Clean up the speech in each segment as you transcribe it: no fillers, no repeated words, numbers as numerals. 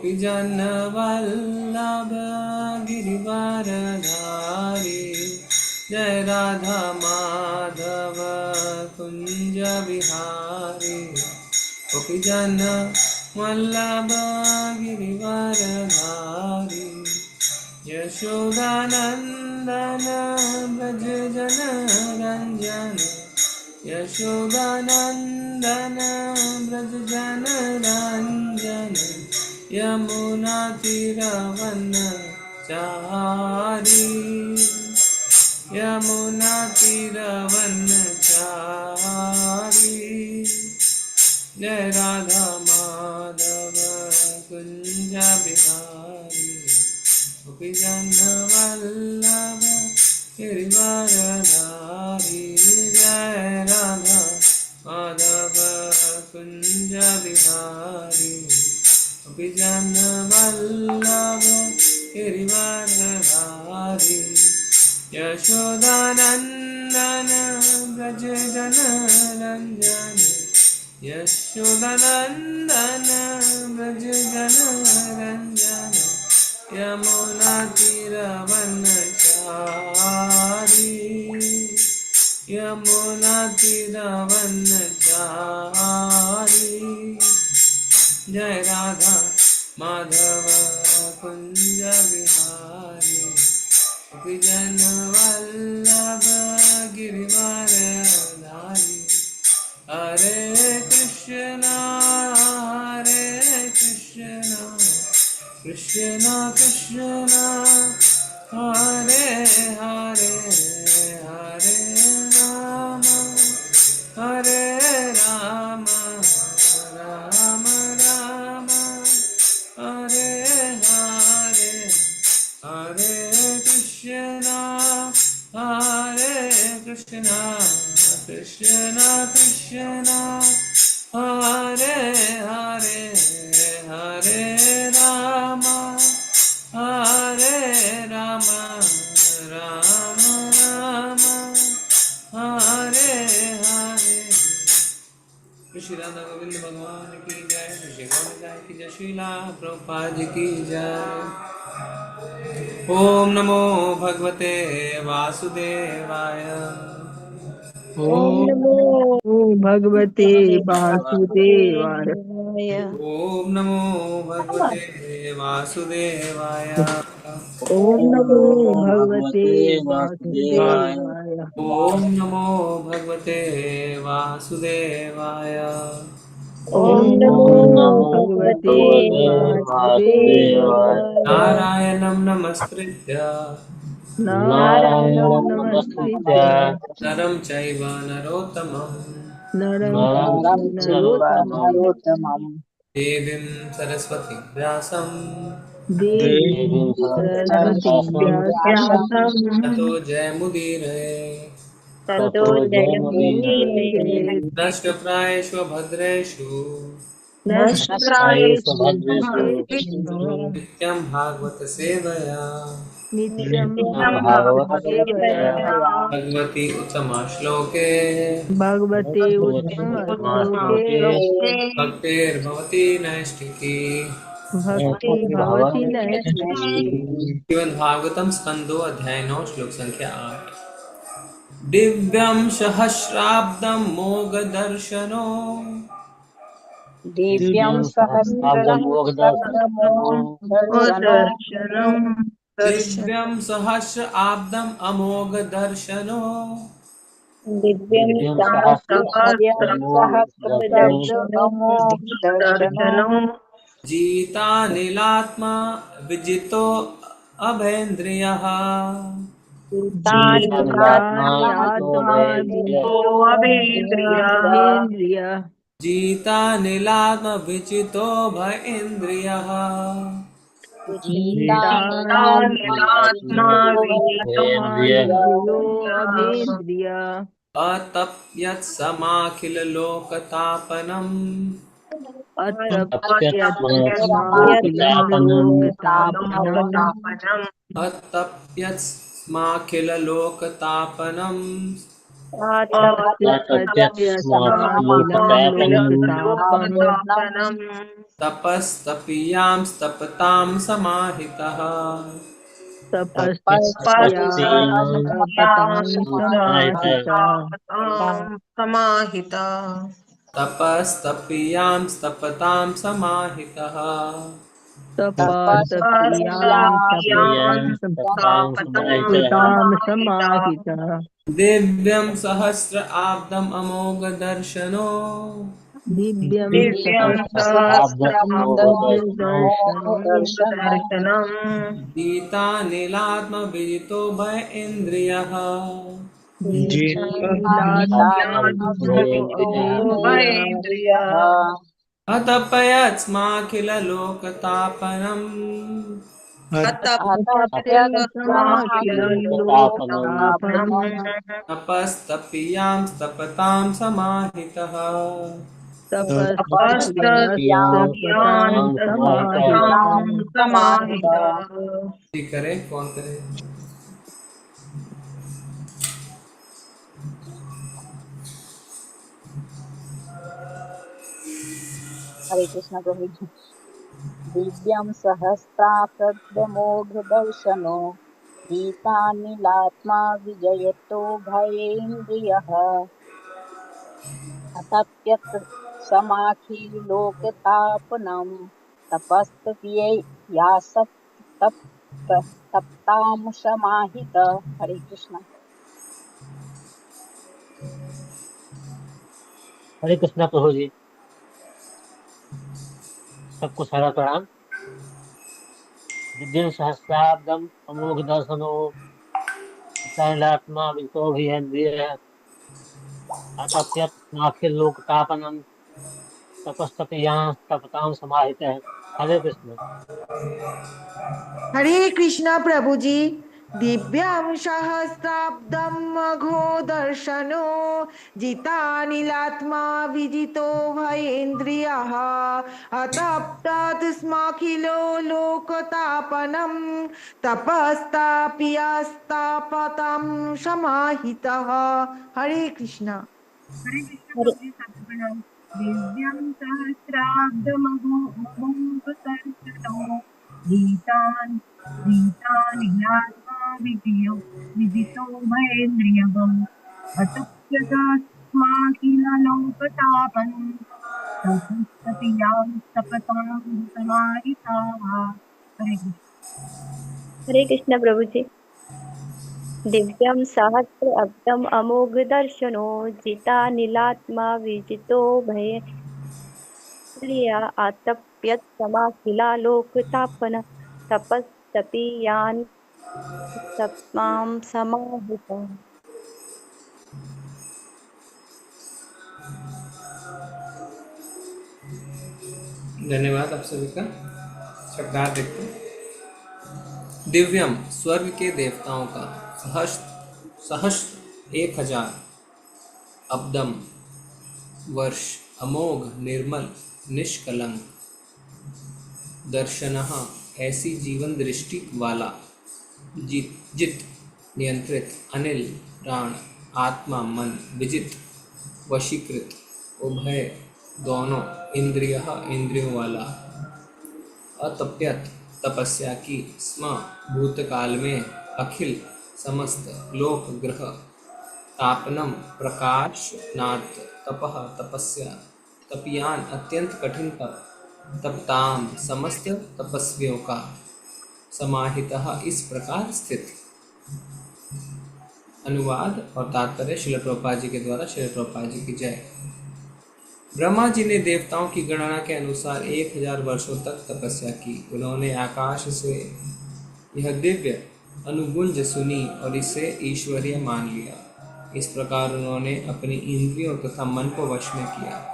गोपीजन वल्लभ गिरिवरधारी जय राधा माधव कुंज बिहारी गोपीजन वल्लभ गिरिवरधारी यशोदानंदन ब्रज जन रंजन यशोदानंदन ब्रज जन रंजन यमुना तीरवनचारी यमुना तीरवनचारी जय राधा माधव कुंज बिहारी गोपीजन वल्लभ गिरिवरधारी जय राधा माधव कुंज बिहारी गोपीजन वल्लभ गिरिवरधारी यशोदानंदन ब्रज जन रंजन यशोदानंदन ब्रज जन रंजन यमुना तीरवनचारी यमुना तीरवनचारी जय राधा माधव कुंज बिहारी गोपीजन वल्लभ गिरिवरधारी हरे कृष्णा कृष्णा कृष्णा हरे हरे हरे राम हरे राम राम राम हरे हरे हरे कृष्णा कृष्णा कृष्णा हरे हरे हरे राम राम राम हरे हरे। श्री राधा गोविंद भगवान की जय, श्री गौर की जय, श्रीला प्रभुपाद की जय। ओम नमो भगवते वासुदेवाय ओम नमो भगवते वासुदेवाय। ओम नमो भगवते वासुदेवाय ओम नमो भगवते वासुदेवाय। ओम नमो भगवते वासुदेवाय ओम नमो भगवते वासुदेवाय। नारायणं नमस्कृत्य नारायणं नमस्कृत्य नरं चैव नरोत्तमं नरं चैव नरोत्तमं देवीं सरस्वतीं व्यासं देवीं सरस्वतीं व्यासं ततो जयमुदीरये ततो जयमुदीरये। नष्टप्रायेषु भद्रेषु नष्टप्रायेषु भद्रेषु नित्यं भागवत सेवया नित्यं भागवतसेवया भगवती उत्तमा श्लोके भगवते उत्तमश्लोके भक्तिर्भवती नैष्ठिकी भक्ति भवति नैष्ठिकी। श्रीमद्भागवतम स्कंदो अध्याय 9 श्लोक संख्या 8। दिव्यं सहस्राब्दं मोगदर्शनो दिव्यं सहस्रमोदर्शनं दिव्यं सहस्राब्दम् अमोघदर्शनो दिव्यं सहस्रमोदर्शनं जीतानिलात्मा विजितो अभेन्द्रियः जीतानि आत्मा विजितोऽभेन्द्रिय जीतानिलात्मा विजितो भ इन्द्रियः जीतानात्मा विजितोऽभेन्द्रिय अतप्यत् समाखिललोकतापनम् अतप्यत्समाखिलं लोकतापनम् अतप्यत् समाखिललोकतापनम् आतप्यस्माकिलोकतापनम् तपस्तपीयांस्तपतां समाहितः तपस्यास्तपतां समाहितः समाहिता तपस्तपीयांस्तपतां समाहितः तपस्तप्रियां तपतां समाहितः दिव्यं सहस्र आब्दम् अमोघदर्शनो दिव्यं दिव्यं सहस्रमोघदर्शनम् सहस्रमोदर्शनम् गीतानिलात्मविदितो भय इन्द्रियः दीप्तानिलाद्भवेन्द्रियः भवेन्द्रियः अतपयत्स्माखिललोकतापनम् अतप्यस्माखिलं लोकतापनम् तपस्तपीयांस्तपतां समाहितः तपस्तप्रियास्तपतां समाहितः समाहिता ठीक करें कौन करे हरे कृष्ण प्रभु जी। दिव्यं सहस्राब्दमोघदर्शनो गीतानिलात्मा विजयतो भयेन्द्रियः अतप्यत् समाखिलोकतापनं तपस्तां समाहित। हरे कृष्ण। हरे कृष्णा प्रभु जी। सबको सारा प्रणाम। दिव्यं सहस्राब्दम अमोघ दर्शनो आत्मा वितो भीन्द्रिय अतप्यत्नाखिल लोकतापनम तपस्तपयां तपतां समाहित है। हरे कृष्ण। हरे कृष्णा प्रभु जी। दिव्यं सहस्राब्दं मघो दर्शनो जितानिलात्मा विजितो भयेन्द्रियः अतप्तस्माखिलो लोकतापनं तपस्तापियस्तापतं समाहितः। हरे कृष्णा। हरे कृष्ण प्रभु जी। सद्गुणाम दिव्यं सहस्राब्दमहोमुखदर्शनो गीतानिलात्मा विदितो भयेन्द्रियः अतप्यतास्माकिलोकतापन् तपस्तपियां तपतां समाहिताः। हरे कृष्ण। हरे कृष्ण प्रभु जी। दिव्यं सहस्र अब्दम् अमोघ दर्शनो जिता नीलात्मा विजितो भयेन्द्रिय आतप्यत् समाखिला लोकतापन तपस्तपीयान् तप्तां समाहितः। धन्यवाद आप सभी का। शब्दार्थ देखते हैं। दिव्यम स्वर्ग के देवताओं का सहस्त्र 1000 अब्दम वर्ष अमोघ निर्मल निष्कलंक दर्शनः ऐसी जीवन दृष्टि वाला जित नियंत्रित अनिल प्राण आत्मा मन विजित वशीकृत उभय दोनों इंद्रियों वाला अतप्यत तपस्या की स्म भूतकाल में अखिल समस्त लोक ग्रह तापनम प्रकाश नाथ तपह तपस्या तपियान अत्यंत कठिन तप तपताम समस्त तपस्वियों का समाहितः इस प्रकार स्थित। अनुवाद और तात्पर्य श्रील प्रभुपाद जी के द्वारा। श्रील प्रभुपाद जी की जय। ब्रह्मा जी ने देवताओं की गणना के अनुसार 1000 वर्षों तक तपस्या की। उन्होंने आकाश से यह दिव्य अनुगुंज सुनी और इसे ईश्वरीय मान लिया। इस प्रकार उन्होंने अपनी इंद्रियों तथा मन को वश में किया।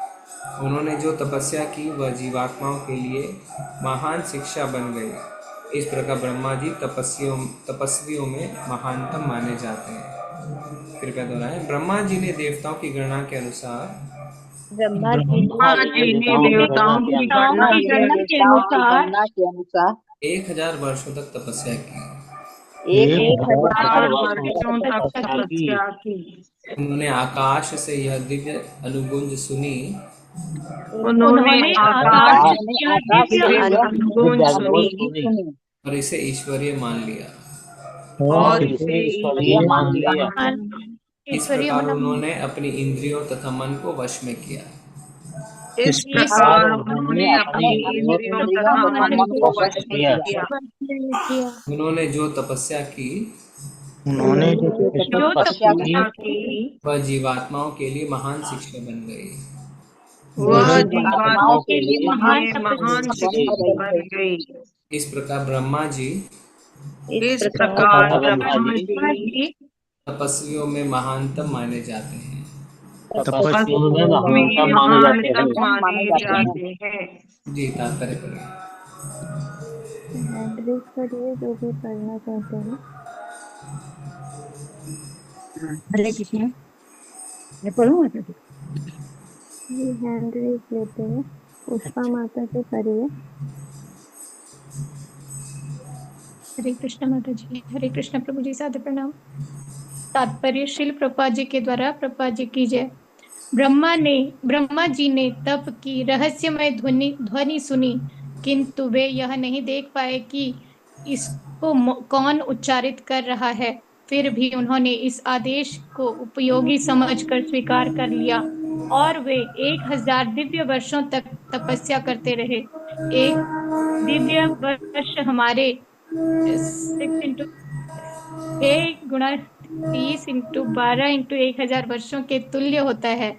उन्होंने जो तपस्या की वह जीवात्माओं के लिए महान शिक्षा बन गई। इस प्रकार ब्रह्मा जी तपस्वियों में महानतम माने जाते हैं। कृपया दोहराएं। ब्रह्मा जी ने देवताओं की गणना के अनुसार ब्रह्मा जी जी ने देवताओं की गणना के अनुसार 1000 वर्षों तक तपस्या की। एक 1000 वर्षों वर्षों तक तक तपस्या की। तपस्या की। उन्होंने आकाश से यह दिव्य अनुगुंज सुनी। उन्होंने आकाश उन्होंने से आकाश से दिव्य यह अनुगुंज दिव्यांगों सुनी सुनी और इसे ईश्वरीय मान लिया। और इसे ईश्वरीय मान लिया। इस प्रकार उन्होंने अपनी इंद्रियों तथा मन को वश में किया। इस और प्रकार उन्होंने उन्होंने अपनी अपनी इंद्रियों इंद्रियों तथा तथा मन मन को को वश वश में में किया। किया। उन्होंने जो तपस्या की उन्होंने जो तपस्या की तपस्या की वह जीवात्माओं के लिए महान शिक्षा बन गई। वह जीवात्माओं के जीवात्माओं के लिए लिए महान शिक्षा बन गई। इस प्रकार ब्रह्मा जी इस प्रकार ब्रह्मा ब्रह्मा जी जी तपस्वियों में महानतम माने जाते हैं। तपस्वियों में महानतम में माने जाते हैं। महानतम माने जाते हैं। जी तात्पर्य करिए। हैंड्रिक करिए जो भी पढ़ना चाहते हैं। हरे कृष्ण। मैं पढ़ूँ माता जी? ये हैंड्रिक लेते हैं। पुष्पा माता जी करिए। हरे कृष्ण माता जी। हरे कृष्ण प्रभु जी, सादर प्रणाम। तात्पर्य श्रील प्रभुपाद जी के द्वारा। प्रभुपाद जी की जय। ब्रह्मा जी ने तप की रहस्यमय ध्वनि सुनी, किंतु वे यह नहीं देख पाए कि इसको कौन उच्चारित कर रहा है। फिर भी उन्होंने इस आदेश को उपयोगी समझकर स्वीकार कर लिया और वे 1000 दिव्य वर्षों तक तपस्या करते रहे। एक दिव्य वर्ष हमारे 6 गुणा 30 × 12 × 1000 वर्षों के तुल्य होता है।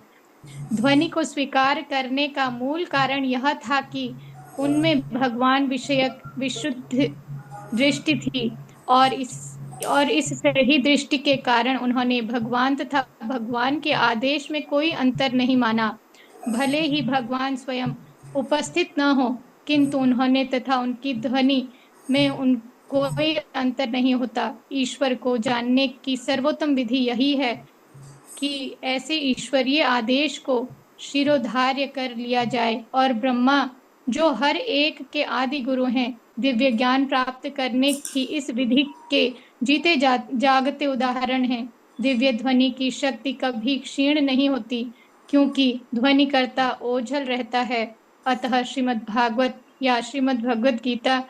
ध्वनि को स्वीकार करने का मूल कारण यह था कि उनमें भगवान विषयक विशुद्ध दृष्टि थी और इस सही दृष्टि के कारण उन्होंने भगवान तथा भगवान के आदेश में कोई अंतर नहीं माना। भले ही भगवान स्वयं उपस्थित न हो, किंतु उन्होंने तथा उनकी ध्वनि में कोई अंतर नहीं होता। ईश्वर को जानने की सर्वोत्तम विधि यही है कि ऐसे ईश्वरीय आदेश को शिरोधार्य कर लिया जाए और ब्रह्मा, जो हर एक के आदि गुरु हैं, दिव्य ज्ञान प्राप्त करने की इस विधि के जीते जागते उदाहरण हैं। दिव्य ध्वनि की शक्ति कभी क्षीण नहीं होती, क्योंकि ध्वनि करता ओझल रहता है। अतः श्रीमद् भागवत या श्रीमद् भगवत गीता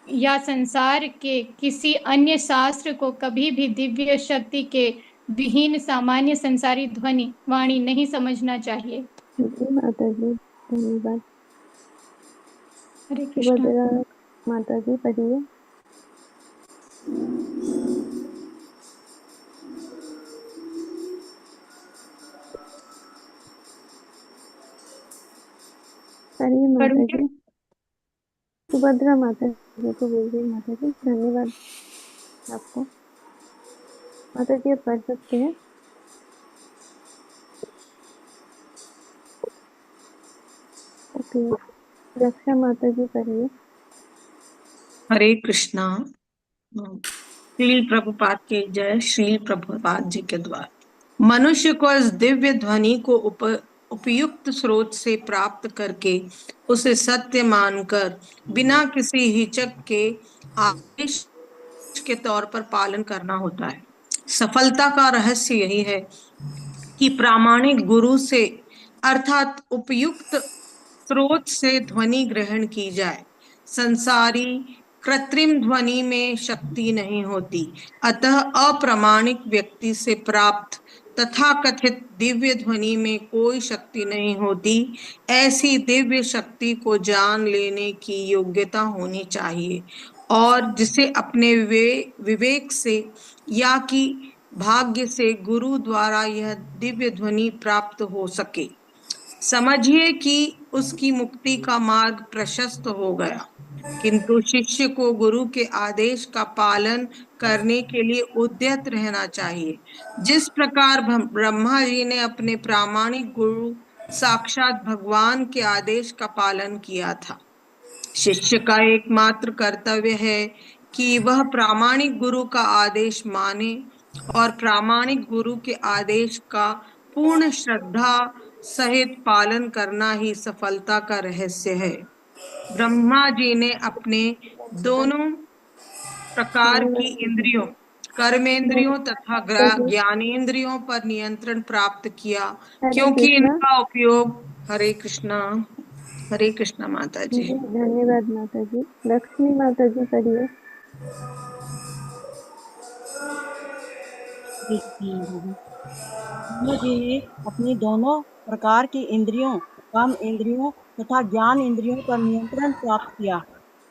या संसार के किसी अन्य शास्त्र को कभी भी दिव्य शक्ति के विहीन सामान्य संसारी ध्वनि वाणी नहीं समझना चाहिए। जी माता जी, धन्यवाद। हरे कृष्ण। सुभद्रा माता जी पढ़िए। पढ़िए माता जी। सुभद्रा माता जी को बोलिए। माता जी धन्यवाद आपको। माता जी आप पढ़ सकते हैं। ओके, रक्षा माता जी पढ़िए। हरे कृष्णा। श्रील प्रभुपाद के जय। श्रील प्रभुपाद जी के द्वारा मनुष्य को इस दिव्य ध्वनि को उपयुक्त स्रोत से प्राप्त करके उसे सत्य मानकर बिना किसी हिचक के आदेश के तौर पर पालन करना होता है। सफलता का रहस्य यही है कि प्रामाणिक गुरु से अर्थात उपयुक्त स्रोत से ध्वनि ग्रहण की जाए। संसारी कृत्रिम ध्वनि में शक्ति नहीं होती, अतः अप्रामाणिक व्यक्ति से प्राप्त तथाकथित दिव्य ध्वनि में कोई शक्ति नहीं होती। ऐसी दिव्य शक्ति को जान लेने की योग्यता होनी चाहिए और जिसे अपने विवेक से या कि भाग्य से गुरु द्वारा यह दिव्य ध्वनि प्राप्त हो सके। समझिए कि उसकी मुक्ति का मार्ग प्रशस्त हो गया, किंतु शिष्य को गुरु के आदेश का पालन करने के लिए उद्यत रहना चाहिए। जिस प्रकार ब्रह्मा जी ने अपने प्रामाणिक गुरु साक्षात भगवान के आदेश का पालन किया था, शिष्य का एकमात्र कर्तव्य है कि वह प्रामाणिक गुरु का आदेश माने और प्रामाणिक गुरु के आदेश का पूर्ण श्रद्धा सहित पालन करना ही सफलता का रहस्य है। ब्रह्मा जी ने अपने दोनों प्रकार की इंद्रियों, कर्मेंद्रियों तथा ज्ञानेंद्रियों पर नियंत्रण प्राप्त किया, हरे क्योंकि कृष्णा। इनका उपयोग हरे कृष्णा माता जी जी। धन्यवाद माता जी। लक्ष्मी माता जी पढ़िए। हरे कृष्ण प्रभु। ब्रह्मा जी ने अपनी दोनों प्रकार की इंद्रियों, काम इंद्रियों तथा ज्ञान इंद्रियों पर नियंत्रण प्राप्त किया,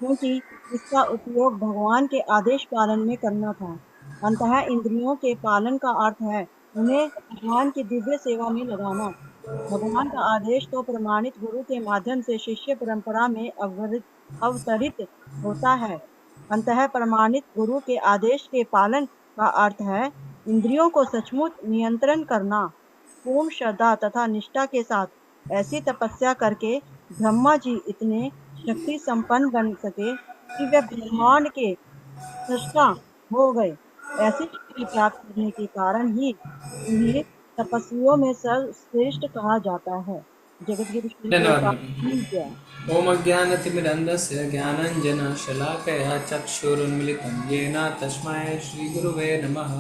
क्योंकि इसका उपयोग भगवान के आदेश पालन में करना था। अंतः इंद्रियों के पालन का अर्थ है उन्हें भगवान की दिव्य सेवा में लगाना। भगवान का आदेश तो प्रमाणित गुरु के माध्यम से शिष्य परंपरा में अवतरित होता है। अंतः प्रमाणित गुरु के आदेश के पालन का अर्थ है इंद्रियों को सचमुच नियंत्रण करना। पूर्ण श्रद्धा तथा निष्ठा के साथ ऐसी तपस्या करके ब्रह्मा जी इतने शक्ति संपन्न बन सके कि वे ब्रह्मांड के सृष्टा हो गए। ऐसी शक्ति प्राप्त करने के कारण ही उन्हें तपस्वियों में सर्वश्रेष्ठ कहा जाता है। जगतगुरु श्री धन्यवाद प्रभुपाद मैडम। की जय। ओम अज्ञानतिमिरन्धस्य ज्ञानाञ्जनशलाकया चक्षुरुन्मिलितं येन तस्मै श्रीगुरुवे नमः।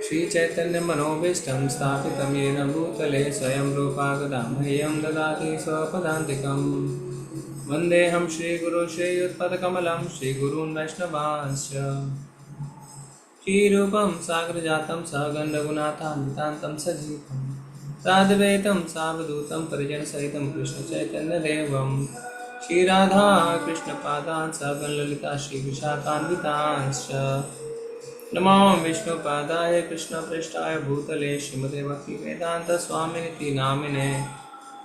श्रीचैतन्यमनोभीष्टं स्थापितं येन भूतले स्वयं रूपा कदा मह्यं ददाति स्वपदान्तिकं। वन्देऽहं श्रीगुरुं श्रीयुत्पदकमलं श्रीगुरून् वैष्णवांश्च। श्रीरूपं सागरजातं सगन्धगुणातान्वितान्तं सजीवं साद्वैतं सावधूतं परिजनसहितं कृष्णचैतन्यदेवं श्रीराधा कृष्णपादान् सगणललिता श्रीविशाखान्वितांश्च। नमो विष्णुपादाय कृष्णप्रेष्ठाय भूतले श्रीमते भक्तिवेदान्तस्वामिनिति नामिने।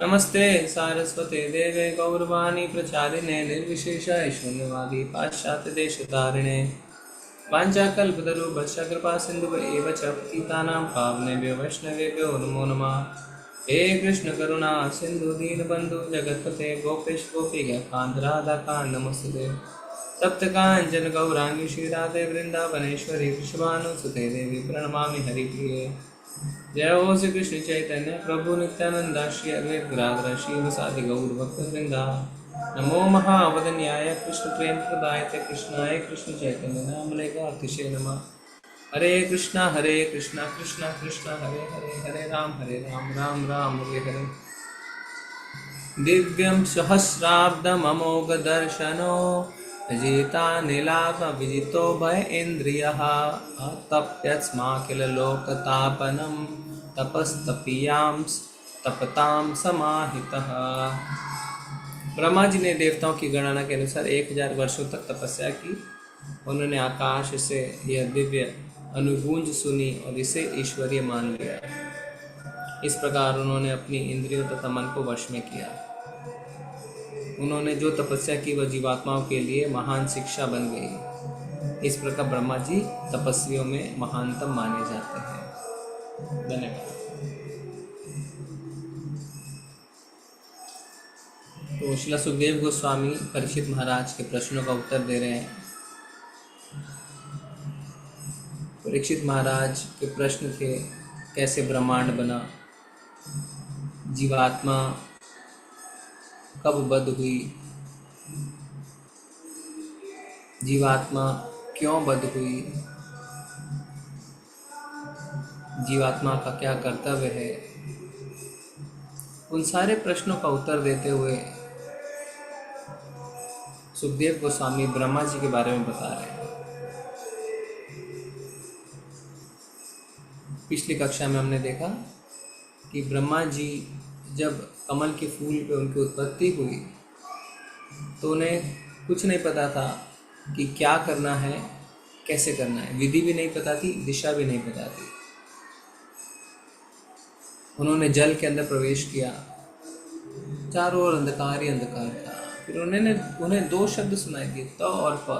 नमस्ते सारस्वते देवे गौरवाणी प्रचारिणे निर्विशेषाय शून्यवादी पाश्चात्यदेशतारिणे। वाञ्छाकल्पतरुभ्यश्च कृपा सिन्धुभ्य च पतितानां पावनेभ्यो वैष्णवेभ्यो नमो नमः। हे कृष्ण करुणा सिंधु दीनबंधु जगत्पते गोपेश गोपीकान्त राधाकान्त नमस्ते। सप्तकाञ्चन गौरांगी श्रीराधे वृंदावनेश्वरी वृषभानुसुते देवी प्रणमामि हरिप्रिये। जय हो श्री कृष्ण चैतन्य प्रभु नित्यानंद श्री अद्वैत गदाधर श्रीवासादि गौर भक्तवृंदा। नमो महावदन्याय कृष्ण प्रेम प्रदायते कृष्णाय कृष्ण चैतन्य नामने अतिशय नमः। हरे कृष्णा कृष्णा कृष्णा हरे हरे, हरे राम राम राम हरे हरे। दिव्यं सहस्राब्दममोघ दर्शनो अजिता नीलाभ विजितो भय इंद्रियः तप्यस्माखिल लोकतापनं तपस्तपियां तपतां समाहितः। ब्रह्मा जी ने देवताओं की गणना के अनुसार 1000 वर्षों तक तपस्या की। उन्होंने आकाश से यह दिव्य अनुगूंज सुनी और इसे ईश्वरीय मान लिया। इस प्रकार उन्होंने अपनी इंद्रियों तथा मन को वश में किया। उन्होंने जो तपस्या की वह जीवात्माओं के लिए महान शिक्षा बन गई। इस प्रकार ब्रह्मा जी तपस्वियों में महानतम माने जाते हैं। धन्यवाद। तो श्रील सुखदेव गोस्वामी परीक्षित महाराज के प्रश्नों का उत्तर दे रहे हैं। परीक्षित महाराज के प्रश्न थे, कैसे ब्रह्मांड बना, जीवात्मा कब बद्ध हुई, जीवात्मा क्यों बद्ध हुई, जीवात्मा का क्या कर्तव्य है। उन सारे प्रश्नों का उत्तर देते हुए सुखदेव गोस्वामी ब्रह्मा जी के बारे में बता रहे हैं। पिछली कक्षा में हमने देखा कि ब्रह्मा जी जब कमल के फूल पे उनकी उत्पत्ति हुई तो उन्हें कुछ नहीं पता था कि क्या करना है, कैसे करना है। विधि भी नहीं पता थी, दिशा भी नहीं पता थी। उन्होंने जल के अंदर प्रवेश किया, चारों ओर अंधकार ही अंधकार था। फिर उन्हें 2 शब्द सुनाई दिए, त और प,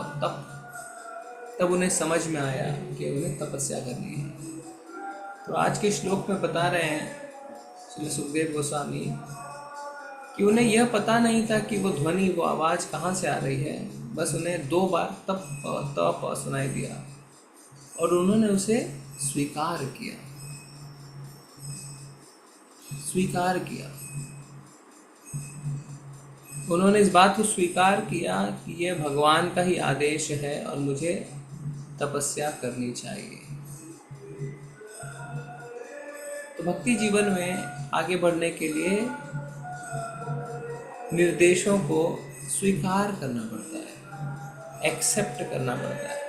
तब उन्हें समझ में आया कि उन्हें तपस्या करनी है। तो आज के श्लोक में बता रहे हैं श्री सुखदेव गोस्वामी कि उन्हें यह पता नहीं था कि वो ध्वनि, वो आवाज़ कहाँ से आ रही है। बस उन्हें 2 बार तप सुनाई दिया और उन्होंने उसे स्वीकार किया। उन्होंने इस बात को स्वीकार किया कि यह भगवान का ही आदेश है और मुझे तपस्या करनी चाहिए। तो भक्ति जीवन में आगे बढ़ने के लिए निर्देशों को स्वीकार करना पड़ता है, एक्सेप्ट करना पड़ता है।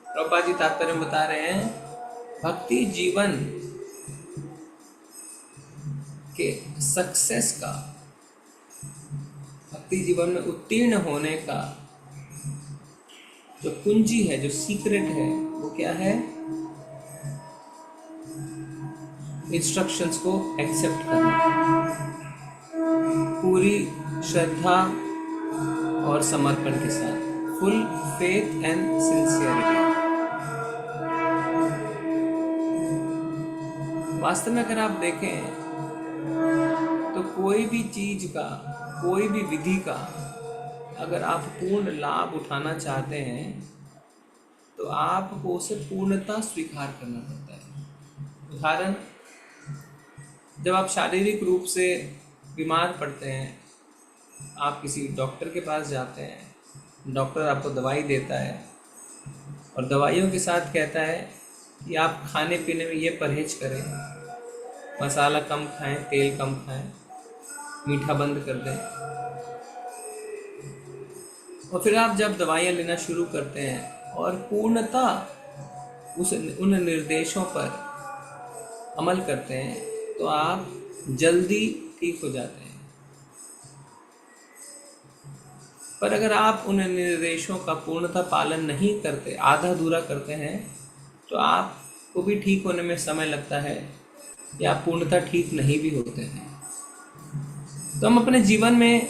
प्रभुपाद जी तात्पर्य में बता रहे हैं, भक्ति जीवन के सक्सेस का, भक्ति जीवन में उत्तीर्ण होने का जो कुंजी है, जो सीक्रेट है, वो क्या है? इंस्ट्रक्शंस को एक्सेप्ट करना, पूरी श्रद्धा और समर्पण के साथ, फुल फेथ एंड सिंसियरिटी। वास्तव में अगर आप देखें तो कोई भी चीज का, कोई भी विधि का अगर आप पूर्ण लाभ उठाना चाहते हैं तो आपको उसे पूर्णतः स्वीकार करना पड़ता है। उदाहरण, जब आप शारीरिक रूप से बीमार पड़ते हैं, आप किसी डॉक्टर के पास जाते हैं, डॉक्टर आपको दवाई देता है और दवाइयों के साथ कहता है कि आप खाने पीने में ये परहेज करें, मसाला कम खाएं, तेल कम खाएं, मीठा बंद कर दें। और फिर आप जब दवाइयाँ लेना शुरू करते हैं और पूर्णतः उन निर्देशों पर अमल करते हैं तो आप जल्दी ठीक हो जाते हैं। पर अगर आप उन निर्देशों का पूर्णतः पालन नहीं करते, आधा अधूरा करते हैं, तो आपको भी ठीक होने में समय लगता है या आप पूर्णतः ठीक नहीं भी होते हैं। तो हम अपने जीवन में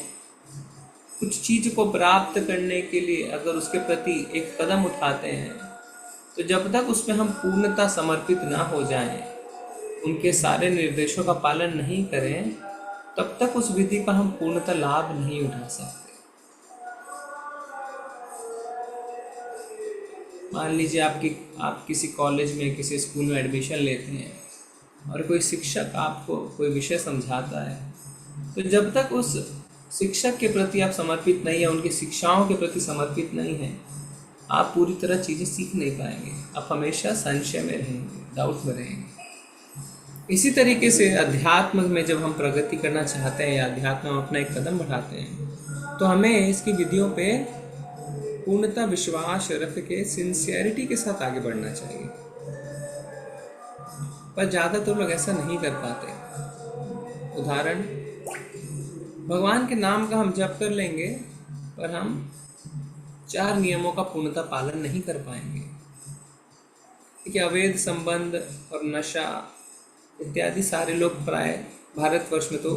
कुछ चीज़ को प्राप्त करने के लिए अगर उसके प्रति एक कदम उठाते हैं तो जब तक उसमें हम पूर्णतः समर्पित ना हो जाएं, उनके सारे निर्देशों का पालन नहीं करें, तब तक उस विधि का हम पूर्णतः लाभ नहीं उठा सकते। मान लीजिए आप किसी कॉलेज में, किसी स्कूल में एडमिशन लेते हैं और कोई शिक्षक आपको कोई विषय समझाता है, तो जब तक उस शिक्षक के प्रति आप समर्पित नहीं है, उनकी शिक्षाओं के प्रति समर्पित नहीं है, आप पूरी तरह चीज़ें सीख नहीं पाएंगे। आप हमेशा संशय में रहेंगे, डाउट में रहेंगे। इसी तरीके से अध्यात्म में जब हम प्रगति करना चाहते हैं या अध्यात्म में अपना एक कदम बढ़ाते हैं तो हमें इसकी विधियों पे पूर्णतः विश्वास रख के सिंसियरिटी के साथ आगे बढ़ना चाहिए। पर ज़्यादातर लोग ऐसा नहीं कर पाते। उदाहरण, भगवान के नाम का हम जप कर लेंगे पर हम 4 नियमों का पूर्णतः पालन नहीं कर पाएंगे। कि अवैध संबंध और नशा इत्यादि सारे लोग प्राय भारतवर्ष में तो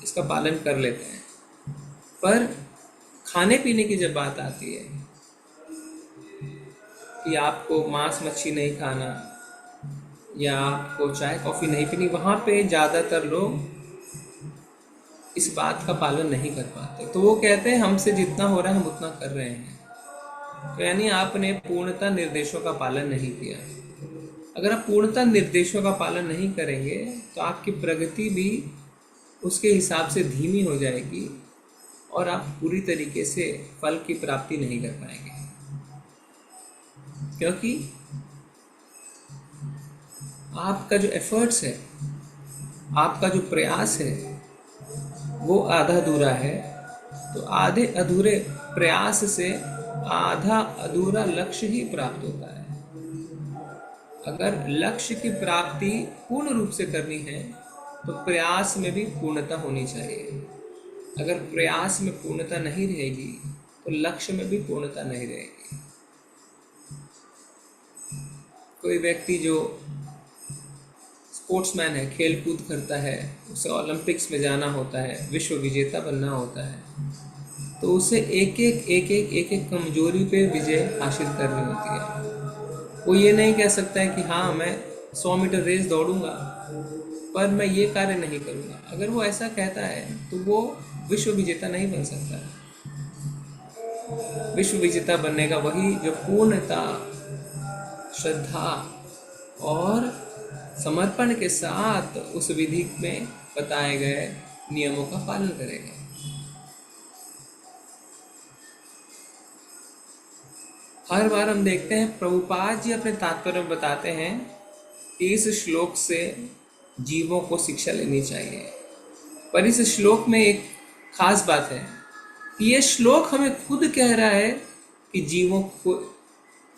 इसका पालन कर लेते हैं, पर खाने पीने की जब बात आती है कि आपको मांस मच्छी नहीं खाना या आपको चाय कॉफ़ी नहीं पीनी, वहाँ पे ज़्यादातर लोग इस बात का पालन नहीं कर पाते। तो वो कहते हैं हमसे जितना हो रहा है हम उतना कर रहे हैं। तो यानी आपने पूर्णतः निर्देशों का पालन नहीं किया। अगर आप पूर्णतः निर्देशों का पालन नहीं करेंगे तो आपकी प्रगति भी उसके हिसाब से धीमी हो जाएगी और आप पूरी तरीके से फल की प्राप्ति नहीं कर पाएंगे, क्योंकि आपका जो एफर्ट्स है, आपका जो प्रयास है, वो आधा अधूरा है। तो आधे अधूरे प्रयास से आधा अधूरा लक्ष्य ही प्राप्त होता है। अगर लक्ष्य की प्राप्ति पूर्ण रूप से करनी है तो प्रयास में भी पूर्णता होनी चाहिए। अगर प्रयास में पूर्णता नहीं रहेगी तो लक्ष्य में भी पूर्णता नहीं रहेगी। कोई व्यक्ति जो स्पोर्ट्समैन है, खेल कूद करता है, उसे ओलंपिक्स में जाना होता है, विश्व विजेता बनना होता है, तो उसे एक एक कमजोरी पे विजय हासिल करनी होती है। वो ये नहीं कह सकता है कि हाँ मैं 100 मीटर रेस दौड़ूंगा पर मैं ये कार्य नहीं करूँगा। अगर वो ऐसा कहता है तो वो विश्व विजेता नहीं बन सकता। विश्व विजेता बनने का वही जो पूर्णता, श्रद्धा और समर्पण के साथ उस विधि में बताए गए नियमों का पालन करेगा। हर बार हम देखते हैं प्रभुपाद जी अपने तात्पर्य में बताते हैं कि इस श्लोक से जीवों को शिक्षा लेनी चाहिए, पर इस श्लोक में एक खास बात है कि ये श्लोक हमें खुद कह रहा है कि जीवों को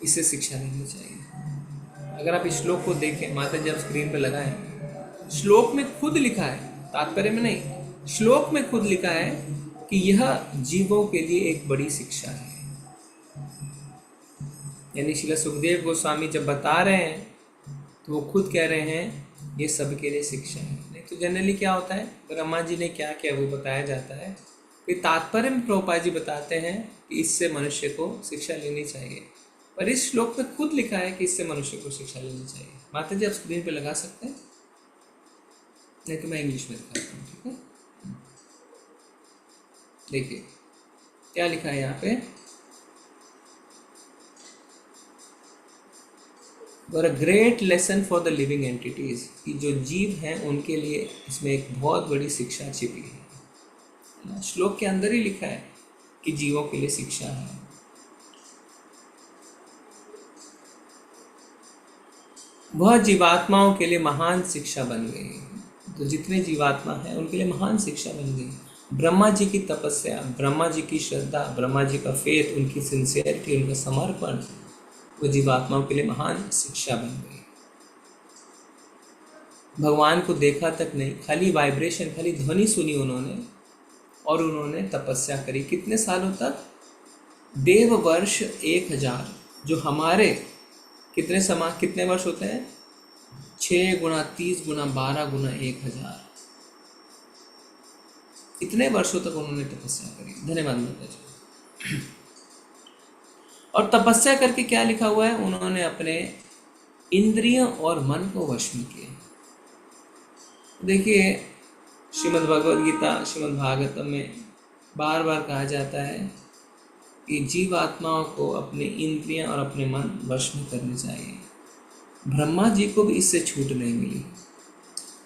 इससे शिक्षा लेनी चाहिए। अगर आप इस श्लोक को देखें, माता जी आप स्क्रीन पर लगाएं, श्लोक में खुद लिखा है, तात्पर्य में नहीं, श्लोक में खुद लिखा है कि यह जीवों के लिए एक बड़ी शिक्षा है। यानी श्रील सुखदेव गोस्वामी जब बता रहे हैं तो वो खुद कह रहे हैं ये सबके लिए शिक्षा है। नहीं तो जनरली क्या होता है, ब्रह्मा जी ने क्या किया वो बताया जाता है, कि तात्पर्य में प्रभुपाद जी बताते हैं कि इससे मनुष्य को शिक्षा लेनी चाहिए, पर इस श्लोक में खुद लिखा है कि इससे मनुष्य को शिक्षा लेनी चाहिए। माता जी आप स्क्रीन पे लगा सकते हैं, नहीं तो मैं इंग्लिश में दिखाता हूँ, ठीक है। देखिए क्या लिखा है यहाँ पे, और a great lesson for the living entities, कि जो जीव हैं उनके लिए इसमें एक बहुत बड़ी शिक्षा छिपी है। श्लोक के अंदर ही लिखा है कि जीवों के लिए शिक्षा है। वह जीवात्माओं के लिए महान शिक्षा बन गई। तो जितने जीवात्मा हैं उनके लिए महान शिक्षा बन गई। ब्रह्मा जी की तपस्या, ब्रह्मा जी की श्रद्धा, ब्रह्मा जी का फेथ, उनकी सिंसियरिटी, उनका समर्पण, वो जीवात्माओं के लिए महान शिक्षा बन गई। भगवान को देखा तक नहीं, खाली वाइब्रेशन, खाली ध्वनि सुनी उन्होंने, और उन्होंने तपस्या करी कितने सालों तक, देव वर्ष 1000, जो हमारे कितने वर्ष होते हैं, 6 गुना 30 गुना 12 गुना 1000, इतने वर्षों तक उन्होंने तपस्या करी। धन्यवाद माता जी। और तपस्या करके क्या लिखा हुआ है, उन्होंने अपने इंद्रियों और मन को वश में किया। देखिए श्रीमद् भगवद गीता, श्रीमद् भागवतम में बार बार कहा जाता है कि जीवात्माओं को अपने इंद्रियां और अपने मन वश में करने चाहिए। ब्रह्मा जी को भी इससे छूट नहीं मिली।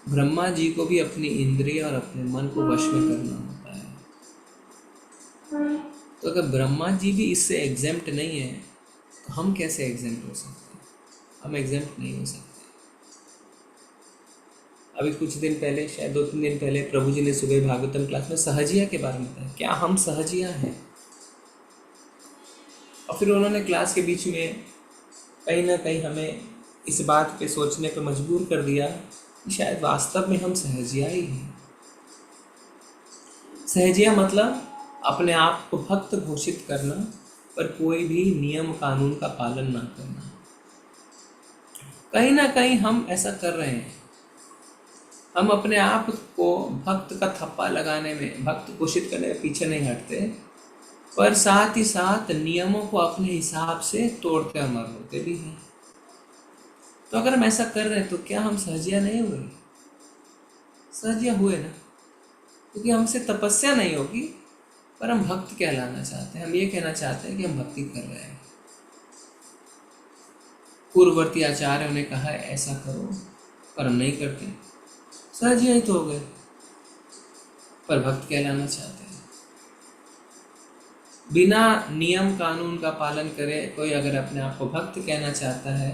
ब्रह्मा जी को भी अपनी इंद्रिय और अपने मन को वश में करना होता है। तो अगर ब्रह्मा जी भी इससे एग्जेम्प्ट नहीं है तो हम कैसे एग्जेम्प्ट हो सकते हैं? हम एग्जेम्प्ट नहीं हो सकते। अभी कुछ दिन पहले, शायद 2-3 दिन पहले, प्रभु जी ने सुबह भागवतम क्लास में सहजिया के बारे में बताया, क्या हम सहजिया हैं? और फिर उन्होंने क्लास के बीच में कहीं ना कहीं हमें इस बात पे सोचने पे मजबूर कर दिया कि शायद वास्तव में हम सहजिया ही हैं। सहजिया मतलब अपने आप को भक्त घोषित करना, पर कोई भी नियम कानून का पालन ना करना। कहीं ना कहीं हम ऐसा कर रहे हैं। हम अपने आप को भक्त का थप्पा लगाने में, भक्त घोषित करने में पीछे नहीं हटते, पर साथ ही साथ नियमों को अपने हिसाब से तोड़ते और मर होते भी हैं। तो अगर हम ऐसा कर रहे हैं तो क्या हम सहजिया नहीं हुए? सहजिया हुए ना, क्योंकि हमसे तपस्या नहीं होगी, पर हम भक्त कहलाना चाहते हैं। हम ये कहना चाहते हैं कि हम भक्ति कर रहे हैं। पूर्ववर्ती आचार्यों ने कहा है ऐसा करो, पर हम नहीं करते, सहजिया ही तो हो गए, पर भक्त कहलाना चाहते हैं। बिना नियम कानून का पालन करे कोई अगर अपने आप को भक्त कहना चाहता है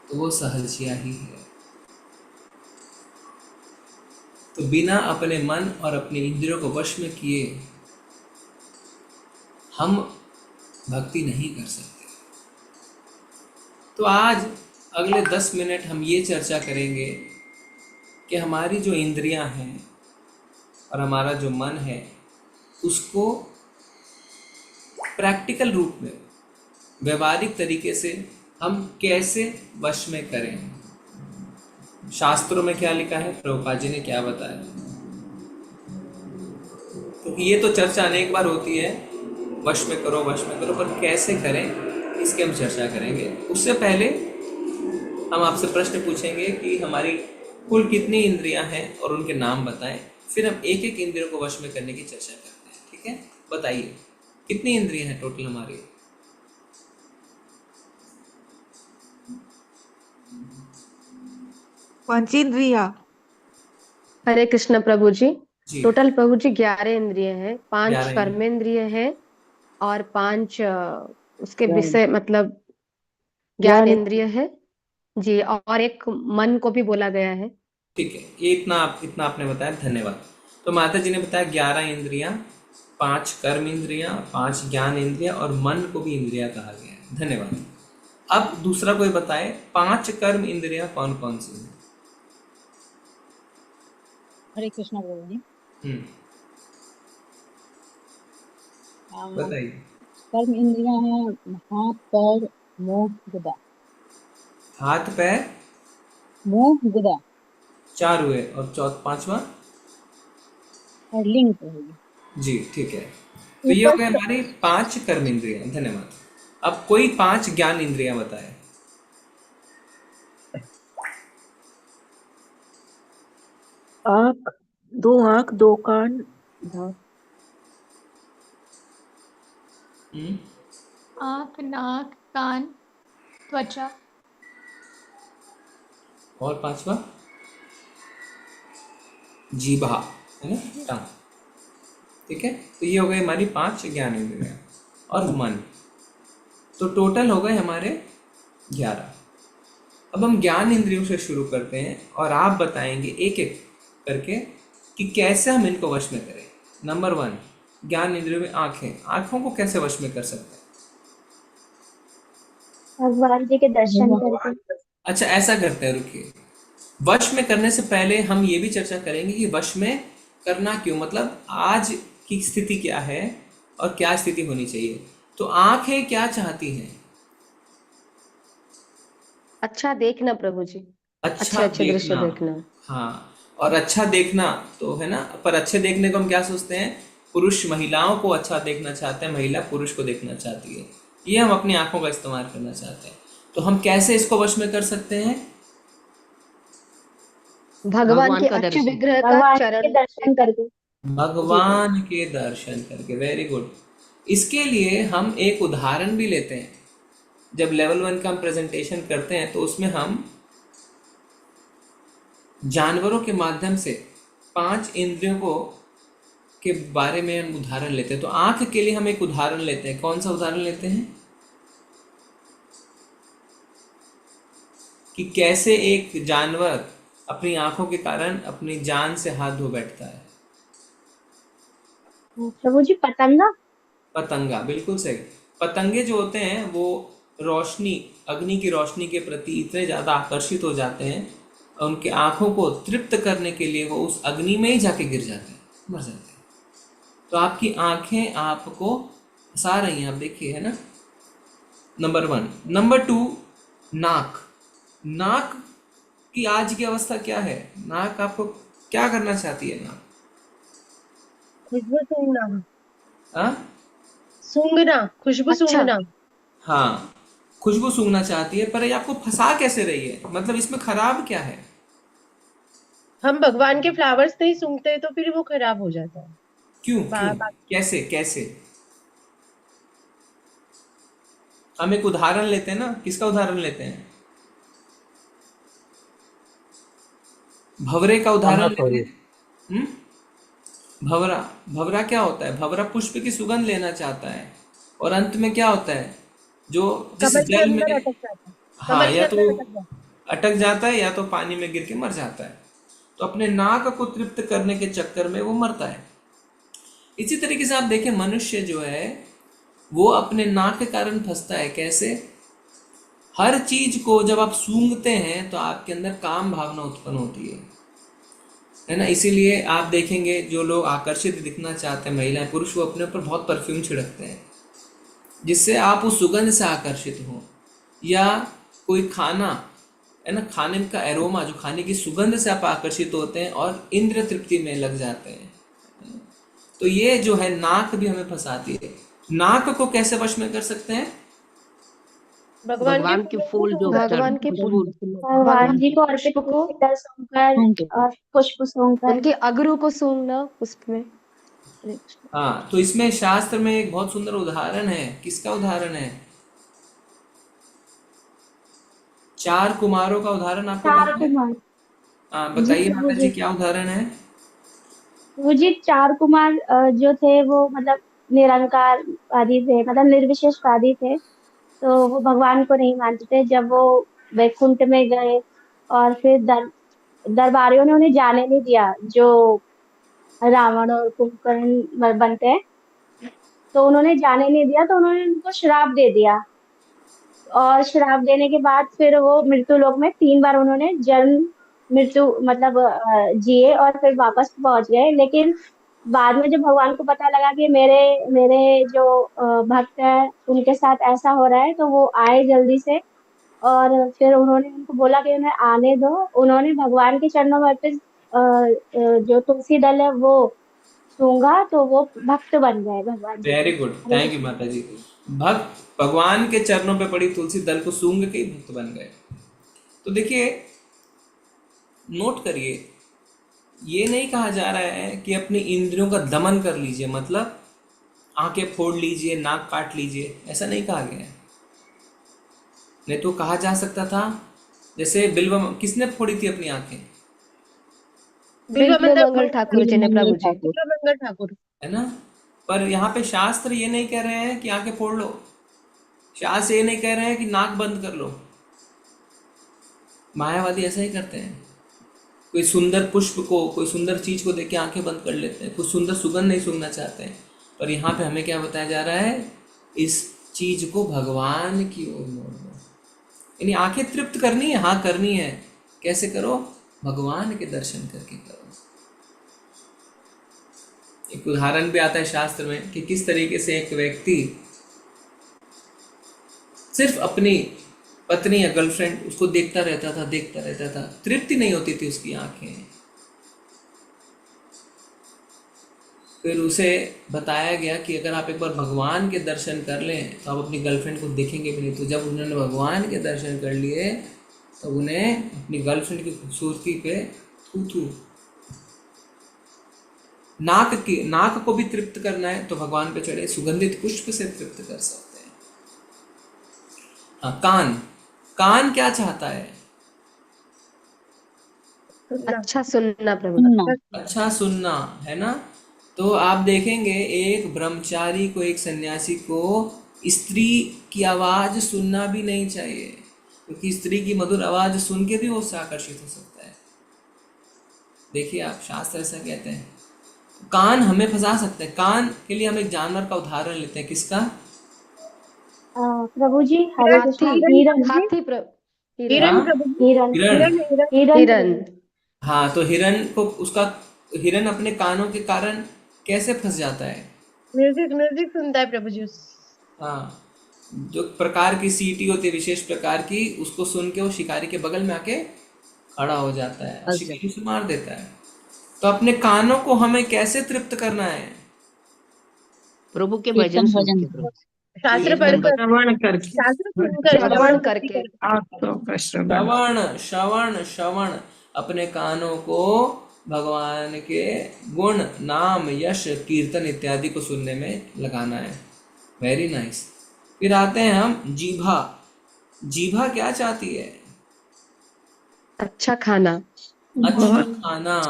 तो वो सहजिया ही है। तो बिना अपने मन और अपने इंद्रियों को वश में किए हम भक्ति नहीं कर सकते। तो आज अगले 10 मिनट हम ये चर्चा करेंगे कि हमारी जो इंद्रियां हैं और हमारा जो मन है उसको प्रैक्टिकल रूप में, व्यवहारिक तरीके से हम कैसे वश में करें। शास्त्रों में क्या लिखा है, प्रभुपाद जी ने क्या बताया। तो ये तो चर्चा अनेक बार होती है, वश में करो, पर कैसे करें इसकी हम चर्चा करेंगे। उससे पहले हम आपसे प्रश्न पूछेंगे कि हमारी कुल कितनी इंद्रियां हैं और उनके नाम बताएं। फिर हम एक एक इंद्रियों को वश में करने की चर्चा करते हैं। ठीक है, बताइए कितनी इंद्रियां हैं टोटल हमारी? पंचेंद्रिया। हरे कृष्ण प्रभु जी। जी, टोटल प्रभु जी 11 इंद्रिय है, 5 11 कर्मेंद्रिय है और 5 उसके ज्ञान विषय मतलब ज्ञान ज्ञान इंद्रिय है जी, और एक मन को भी बोला गया है। ठीक है। ये इतना आपने बताया, धन्यवाद। तो माता जी ने बताया 11 इंद्रियां, 5 कर्म इंद्रियां, 5 ज्ञान इंद्रियां और मन को भी इंद्रिया कहा गया है। धन्यवाद। अब दूसरा कोई बताए 5 कर्म इंद्रियां कौन कौन सी हैं? हरे कृष्णा प्रभु जी। हम्म, बताइए। कर्म इंद्रियां हैं हाथ, पैर, मुंह, गदा। हाथ, पैर, मुंह, गदा 4 हुए और पांचवा? और लिंग प्रभु जी। जी, ठीक है। तो ये हो ऊपर गए हमारी 5 कर्म इंद्रियां। धन्यवाद। अब कोई 5 ज्ञान इंद्रियां बताए। आँख, 2 आँख, 2 कान, नाक। हम्म, आँख, नाक, कान, त्वचा। और पांचवा? जीभा, है ना, टंग। ठीक है। तो ये हो गए हमारी 5 ज्ञान इंद्रियां और मन। तो टोटल हो गए हमारे 11। अब हम ज्ञान इंद्रियों से शुरू करते हैं और आप बताएंगे एक एक करके कि कैसे हम इनको वश में करें। नंबर 1, ज्ञान इंद्रियों में आंखें। आंखों को कैसे वश में कर सकते हैं? भगवान जी के दर्शन करके। अच्छा, ऐसा करते हैं, रुकिए। वश में करने से पहले हम ये भी चर्चा करेंगे कि वश में करना क्यों, मतलब आज की स्थिति क्या है और क्या स्थिति होनी चाहिए। तो आंखें क्या चाहती हैं? अच्छा देखना प्रभु जी, अच्छा अच्छे अच्छे दृश्य देखना। देखना। हाँ, और अच्छा देखना तो है ना, पर अच्छे देखने को हम क्या सोचते हैं? पुरुष महिलाओं को अच्छा देखना चाहते हैं, महिला पुरुष को देखना चाहती है। ये हम अपनी आंखों का इस्तेमाल करना चाहते हैं। तो हम कैसे इसको वश में कर सकते हैं? भगवान के का अच्छे दर्शन। विग्रह का भगवान जी के चरण दर्शन करके। भगवान के दर्शन करके। Very good. इसके लिए हम एक उदाहरण भी लेते हैं। जब लेवल 1 का हम प्रेजेंटेशन करते हैं तो उसमें हम जानवरों के माध्यम से 5 इंद्रियों को के बारे में हम उदाहरण लेते हैं। तो आंख के लिए हम एक उदाहरण लेते हैं। कौन सा उदाहरण लेते हैं? कि कैसे एक जानवर अपनी आंखों के कारण अपनी जान से हाथ धो बैठता है। प्रभु जी पतंगा। पतंगा, बिल्कुल सही। पतंगे जो होते हैं वो रोशनी, अग्नि की रोशनी के प्रति इतने ज़्यादा आकर्षित हो जाते हैं और उनके आंखों को तृप्त करने के लिए वो उस अग्नि में ही जाके गिर जाते हैं, मर जाते हैं। तो आपकी आंखें आपको फंसा रही हैं, आप देखिए, है ना। नंबर 1। नंबर 2, नाक। नाक की आज की अवस्था क्या है? नाक आपको क्या करना चाहती है? नाक खुशबू सूंघना। हाँ, सूंघना, खुशबू अच्छा सूंघना। हाँ, खुशबू सूंघना चाहती है, पर ये आपको फंसा कैसे रही है? मतलब इसमें खराब क्या है? हम भगवान के फ्लावर्स नहीं सूंघते तो फिर वो खराब हो जाता है। क्यों क्यों? बा- कैसे कैसे? हम एक उदाहरण लेते हैं ना। किसका उदाहरण लेते हैं? भंवरे का उदाहरण लेते अनातोरी। हैं। हम्म? भंवरा। भंवरा क्या होता है? भंवरा पुष्प की सुगंध लेना चाहता है और अंत में क्या होता है? जो जिस कमल के जल अंदर में, अटक जाता है। हाँ, कमल के या तो अंदर अटक जाता अटक जाता है या तो पानी में गिर के मर जाता है। तो अपने नाक को तृप्त करने के चक्कर में वो मरता है। इसी तरीके से आप देखें, मनुष्य जो है वो अपने नाक के कारण फंसता है। कैसे? हर चीज को जब आप सूंघते हैं तो आपके अंदर काम भावना उत्पन्न होती है ना। इसीलिए आप देखेंगे जो लोग आकर्षित दिखना चाहते हैं, महिलाएं पुरुष, वो अपने ऊपर बहुत परफ्यूम छिड़कते हैं जिससे आप उस सुगंध से आकर्षित हो। या कोई खाना है ना, खाने का एरोमा, जो खाने की सुगंध से आप आकर्षित होते हैं और इंद्रिय तृप्ति में लग जाते हैं। तो ये जो है नाक भी हमें फंसाती है। नाक को कैसे वश में कर सकते हैं? है। भगवान के फूल जो भगवान के खुशबू। भगवान जी को अर्पित पुष्प को, पुष्पिका सूंघकर और पुष्प सूंघकर। उनके अगरू को सूंघना पुष्प में। हाँ, तो इसमें शास्त्र में एक बहुत सुंदर उदाहरण है। किसका उदाहरण है? 4 कुमारों का उदाहरण आपको चार पता है? कुमार। हाँ, जी बताइए प्रभु माता जी, जी। क्या उदाहरण है? वो जी चार कुमार जो थे वो मतलब निरंकारवादी थे, मतलब निर्विशेषवादी थे। तो वो भगवान को नहीं मानते थे। जब वो वैकुंठ में गए और फिर दरबारियों ने उन्हें जाने नहीं दिया, जो रावण और कुंभकर्ण बनते हैं, तो उन्होंने जाने नहीं दिया, तो उन्होंने उनको श्राप दे दिया। और श्राप देने के बाद फिर वो मृत्यु लोक में 3 बार उन्होंने जन्म मृत्यु मतलब जिए और फिर वापस पहुंच गए। लेकिन बाद में जब भगवान को पता लगा कि मेरे मेरे जो भक्त है उनके साथ ऐसा हो रहा है, तो वो आए जल्दी से। और फिर उन्होंने उनको बोला कि उन्हें आने दो। उन्होंने भगवान के चरणों में अर्पित जो तुलसी दल है वो सूंघा, तो वो भक्त बन गए भगवान जी के। Very good, Hare thank you Krishna. माता जी। भक्त भगवान के चरणों पे पड़ी तुलसी दल को सूंघ के ही भक्त बन गए। तो देखिए, नोट करिए, ये नहीं कहा जा रहा है कि अपनी इंद्रियों का दमन कर लीजिए, मतलब आंखें फोड़ लीजिए, नाक काट लीजिए, ऐसा नहीं कहा गया है। नहीं तो कहा जा सकता था, जैसे बिल्व किसने फोड़ी थी अपनी आंखें, बिल्वमंगल ठाकुर जी ने प्रभु जी। बिल्वमंगल ठाकुर। है ना। पर यहाँ पे शास्त्र ये नहीं कह रहे हैं कि आंखें फोड़ लो, शास्त्र ये नहीं कह रहे हैं कि नाक बंद कर लो। मायावादी ऐसा ही करते हैं, कोई सुंदर पुष्प को, कोई सुंदर चीज को देख के आंखें बंद कर लेते हैं, कुछ सुंदर सुगंध नहीं सूंघना चाहते हैं। पर यहाँ पे हमें क्या बताया जा रहा है, इस चीज को भगवान की ओर मोड़ दो। यानी आंखें तृप्त करनी है, हाँ करनी है। कैसे करो, भगवान के दर्शन करके करो। एक उदाहरण भी आता है शास्त्र में कि किस तरीके से एक व्यक्ति सिर्फ अपनी पत्नी या गर्लफ्रेंड उसको देखता रहता था, तृप्ति नहीं होती थी उसकी आंखें। फिर उसे बताया गया कि अगर आप एक बार भगवान के दर्शन कर लें तो आप अपनी गर्लफ्रेंड को देखेंगे भी नहीं। तो जब उन्होंने भगवान के दर्शन कर लिए तो उन्हें अपनी गर्लफ्रेंड की खूबसूरती पे थू नाक को भी तृप्त करना है तो भगवान पे चढ़े सुगंधित पुष्प से तृप्त कर सकते हैं। हाँ, कान क्या चाहता है, अच्छा सुनना प्रभु जी। अच्छा सुनना, है ना। तो आप देखेंगे एक ब्रह्मचारी को, एक सन्यासी को स्त्री की आवाज सुनना भी नहीं चाहिए, क्योंकि स्त्री की मधुर आवाज सुन के भी वो उससे आकर्षित हो सकता है। देखिए आप, शास्त्र ऐसा कहते हैं। कान हमें फंसा सकते हैं। कान के लिए हम एक जानवर का उदाहरण लेते हैं, किसका? प्रभु जी हरे कृष्ण। हाथी। हिरण। हाथी हिरण हाँ, प्रभु जी। हिरण। हिरण। हिरण। हिरण। हाँ, तो हिरण अपने कानों के कारण कैसे फंस जाता है? म्यूजिक सुनता है प्रभु जी। हाँ, जो प्रकार की सीटी होती है विशेष प्रकार की, उसको सुन के वो शिकारी के बगल में आके खड़ा हो जाता है और शिकारी उसे मार देता है। तो अपने कानों को हमें कैसे तृप्त करना है? प्रभु के भजन सुन के प्रभु। शास्त्र एकदम पढ़कर, श्रवण करके, शास्त्र सुनकर, श्रवण करके। आपको का श्रवण। श्रवण अपने कानों को भगवान के गुण, नाम, यश, कीर्तन इत्यादि को सुनने में लगाना है। Very nice. फिर आते हैं हम जीभा। जीभा क्या चाहती है? अच्छा खाना। अच्छा खाना,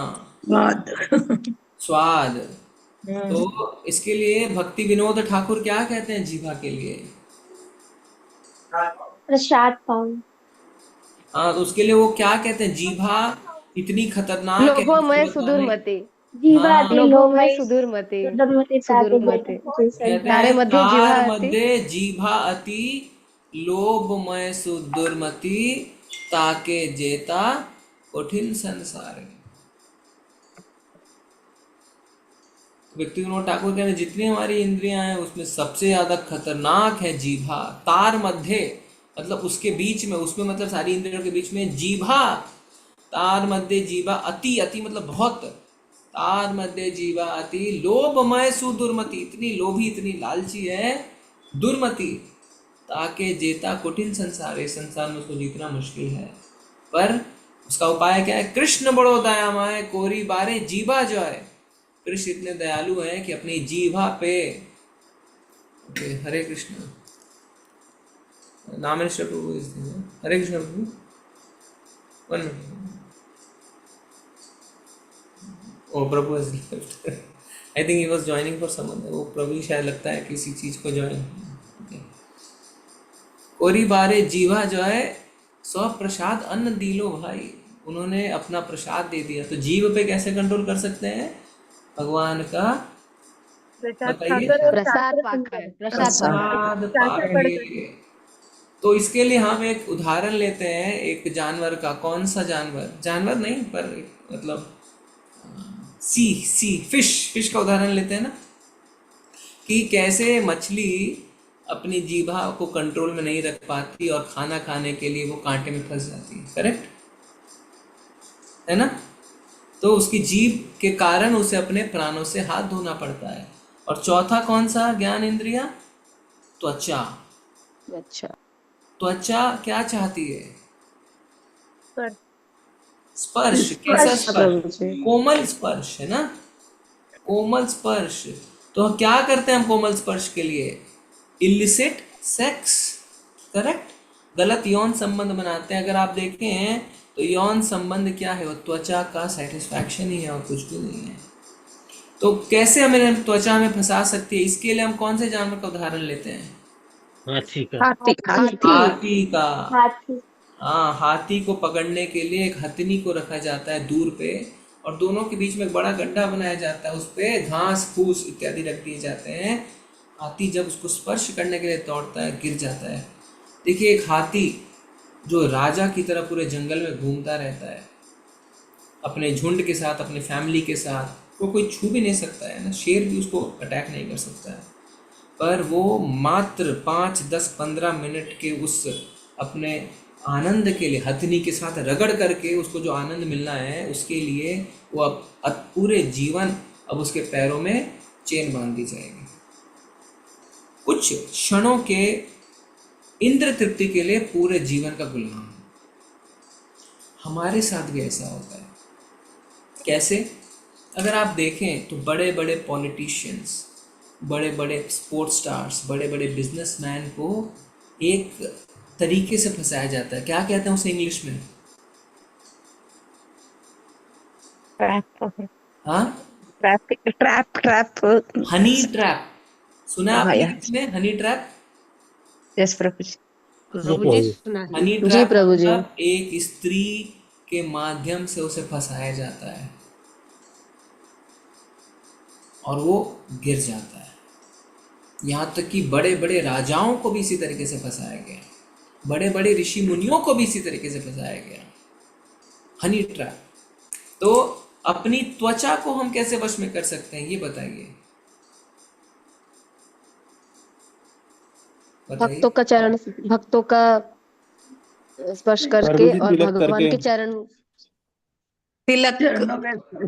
स्वाद। तो इसके लिए भक्ति विनोद ठाकुर क्या कहते हैं जीभा के लिए? प्रसाद पाओ। हाँ, तो उसके लिए वो क्या कहते हैं? जीभा इतनी खतरनाक है, लोभोमय उसको बताने। सुदूरमति। जीवा हाँ, लोभोमय लोभमय सुदूरमति। सुदमति ताके सुदूरमति। जी सही। कहते तारे हैं मध्य जीवा तार अति। मध्य जीभा अति, लोभमय सुदुर्मति, ताके जेता कठिन संसार। व्यक्ति विनोद ठाकुर कहते हैं जितनी हमारी इंद्रियां हैं उसमें सबसे ज्यादा खतरनाक है जीभा। तार मध्य मतलब उसके बीच में, उसमें मतलब सारी इंद्रियों के बीच में जीभा। तार मध्य जीवा अति, अति मतलब बहुत। तार मध्य जीवा अति, लोभमय सुदुर्मति, इतनी लोभी, इतनी लालची है, दुर्मति, ताके जेता कठिन संसार, इस संसार में उसको जीतना मुश्किल है। पर उसका उपाय क्या है? कृष्ण बड़ो दयामय कोरी बारे जीवा जो है। कृष्ण इतने दयालु हैं कि अपनी जीभा पे, हरे कृष्ण, नामेश्वर प्रभु इस दिन, हरे कृष्ण प्रभु, 1 मिनट। ओ प्रभु has left. I think he was joining for some other. वो प्रभु ही शायद लगता है किसी चीज को ज्वाइन। कोरी बारे जीवा जो है सौ प्रसाद अन्न दिलो भाई, उन्होंने अपना प्रसाद दे दिया। तो जीव पे कैसे कंट्रोल कर सकते हैं? भगवान का प्रसाद बताइए। खाकर और प्रसाद शास्त्र पाकर, सुनकर। प्रसाद शास्त्र पढ़कर। पाके। तो इसके लिए हम एक उदाहरण लेते हैं एक जानवर का। कौन सा जानवर? जानवर नहीं पर मतलब सी फिश का उदाहरण लेते हैं ना, कि कैसे मछली अपनी जीभा को कंट्रोल में नहीं रख पाती और खाना खाने के लिए वो कांटे में फंस जाती है। करेक्ट है ना? तो उसकी जीभ के कारण उसे अपने प्राणों से हाथ धोना पड़ता है। और चौथा कौन सा ज्ञान इंद्रिया? त्वचा। अच्छा, त्वचा क्या चाहती है? पर स्पर्श। कैसा स्पर्श प्रभु स्पर्श? जी। कोमल स्पर्श, है ना? कोमल स्पर्श। तो क्या करते हैं हम कोमल स्पर्श के लिए? Illicit sex. करेक्ट? गलत यौन संबंध बनाते हैं। अगर आप देखें तो यौन संबंध क्या है? वो त्वचा का सेटिस्फैक्शन ही है और कुछ भी नहीं है। तो कैसे हमें त्वचा में फंसा सकती है? इसके लिए हम कौन से जानवर का उदाहरण लेते हैं? हाथी का। हाथी। हाथी का। हाथी। हाँ, हाथी को पकड़ने के लिए एक हथनी को रखा जाता है दूर पे, और दोनों के बीच में एक बड़ा गड्ढा बनाया जाता है, उस पे घास फूस इत्यादि रख दिए जाते हैं। हाथी जब उसको स्पर्श करने के लिए दौड़ता है, गिर जाता है। देखिए, एक हाथी जो राजा की तरह पूरे जंगल में घूमता रहता है अपने झुंड के साथ, अपने फैमिली के साथ, वो कोई छू भी नहीं सकता है ना, शेर भी उसको अटैक नहीं कर सकता है, पर वो मात्र 5, 10, 15 मिनट के उस अपने आनंद के लिए हथनी के साथ रगड़ करके उसको जो आनंद मिलना है उसके लिए वो अब पूरे जीवन अब उसके पैरों में चेन बांध दी जाएगी। कुछ क्षणों के इंद्र तृप्ति के लिए पूरे जीवन का गुलाम। हमारे साथ भी ऐसा होता है। कैसे? अगर आप देखें तो बड़े बड़े पॉलिटिशियंस, बड़े बड़े स्पोर्ट्स स्टार्स, बड़े बड़े बिजनेसमैन को एक तरीके से फंसाया जाता है। क्या कहते हैं उसे इंग्लिश में? हाँ, ट्रैप। Honey trap. सुना हाँ, आपने यार। इसमें हनी ट्रैप? यस प्रभु जी। प्रभु जी सुना है। हनी जी ट्रैप प्रभु जी। मतलब एक स्त्री के माध्यम से उसे फंसाया जाता है और वो गिर जाता है। यहाँ तक कि बड़े बड़े राजाओं को भी इसी तरीके से फंसाया गया, बड़े बड़े ऋषि मुनियों को भी इसी तरीके से फंसाया गया। Honey trap. तो अपनी त्वचा को हम कैसे वश में कर सकते हैं, ये बताइए। भक्तों का चरण, भक्तों का स्पर्श करके और भगवान के चरण, तिलक,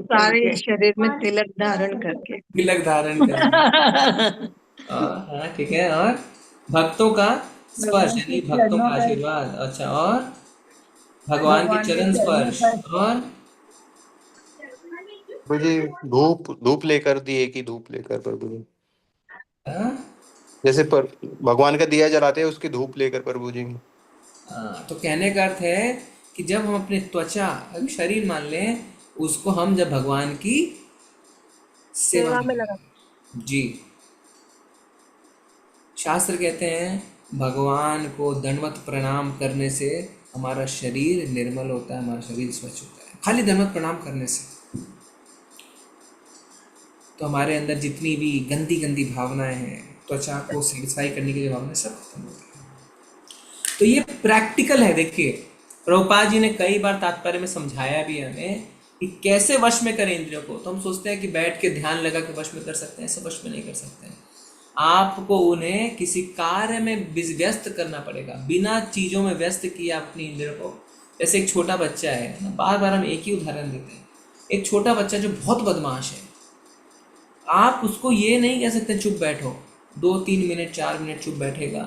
सारे शरीर में तिलक धारण करके। तिलक धारण करके। हाँ, ठीक है। और भक्तों का स्पर्श यानी भक्तों का आशीर्वाद। अच्छा, और भगवान के चरण स्पर्श। और प्रभु जी धूप लेकर, दिए की धूप लेकर प्रभु जी, हाँ? जैसे पर भगवान का दिया जलाते हैं उसकी धूप लेकर प्रभु जी। तो कहने का अर्थ है कि जब हम अपने त्वचा, शरीर मान लें, उसको हम जब भगवान की सेवा में लगा, जी, शास्त्र कहते हैं भगवान को दंडवत प्रणाम करने से हमारा शरीर निर्मल होता है, हमारा शरीर स्वच्छ होता है। खाली दंडवत प्रणाम करने से तो हमारे अंदर जितनी भी गंदी गंदी भावनाएं हैं, त्वचा को सेटिस्फाई करने की जो भावनाएं, सब खत्म होती है। तो ये प्रैक्टिकल है। देखिए, प्रभुपाद जी ने कई बार तात्पर्य में समझाया भी हमें कि कैसे वश में करें इंद्रियों को। तो हम सोचते हैं कि बैठ के ध्यान लगा के वश में कर सकते हैं, ऐसे वश में नहीं कर सकते हैं। आपको उन्हें किसी कार्य में व्यस्त करना पड़ेगा। बिना चीज़ों में व्यस्त किया अपनी इंद्रियों को, जैसे एक छोटा बच्चा है ना, बार बार हम एक ही उदाहरण देते हैं। एक छोटा बच्चा जो बहुत बदमाश है, आप उसको ये नहीं कह सकते चुप बैठो, 2-3 मिनट 4 मिनट चुप बैठेगा,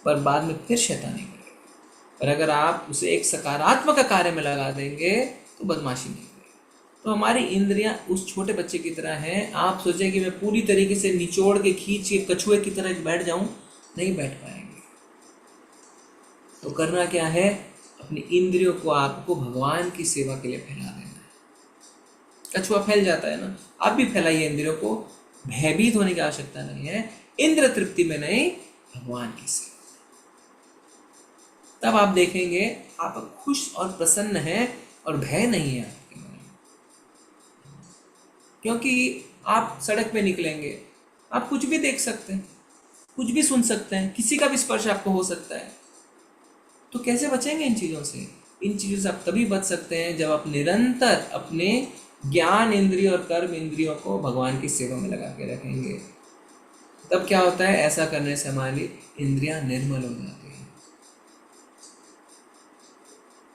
पर बाद में फिर शैतानी करेगा। पर अगर आप उसे एक सकारात्मक कार्य में लगा देंगे तो बदमाशी नहीं करेगा। तो हमारी इंद्रियां उस छोटे बच्चे की तरह हैं। आप सोचें कि मैं पूरी तरीके से निचोड़ के खींच के कछुए की तरह बैठ जाऊं, नहीं बैठ पाएंगे। तो करना क्या है, अपनी इंद्रियों को आपको भगवान की सेवा के लिए फैला देना है। कछुआ फैल जाता है ना, आप भी फैलाइए इंद्रियों को, भयभीत होने की आवश्यकता नहीं है, इंद्र तृप्ति में नहीं, भगवान की सेवा। तब आप देखेंगे आप खुश और प्रसन्न हैं और भय नहीं है आपके मन में, क्योंकि आप सड़क पे निकलेंगे, आप कुछ भी देख सकते हैं, कुछ भी सुन सकते हैं, किसी का भी स्पर्श आपको हो सकता है। तो कैसे बचेंगे इन चीज़ों से? इन चीज़ों से आप तभी बच सकते हैं जब आप निरंतर अपने ज्ञान इंद्रिय और कर्म इंद्रियों को भगवान की सेवा में लगा के रखेंगे। तब क्या होता है, ऐसा करने से हमारी इंद्रियां निर्मल हो जाती हैं।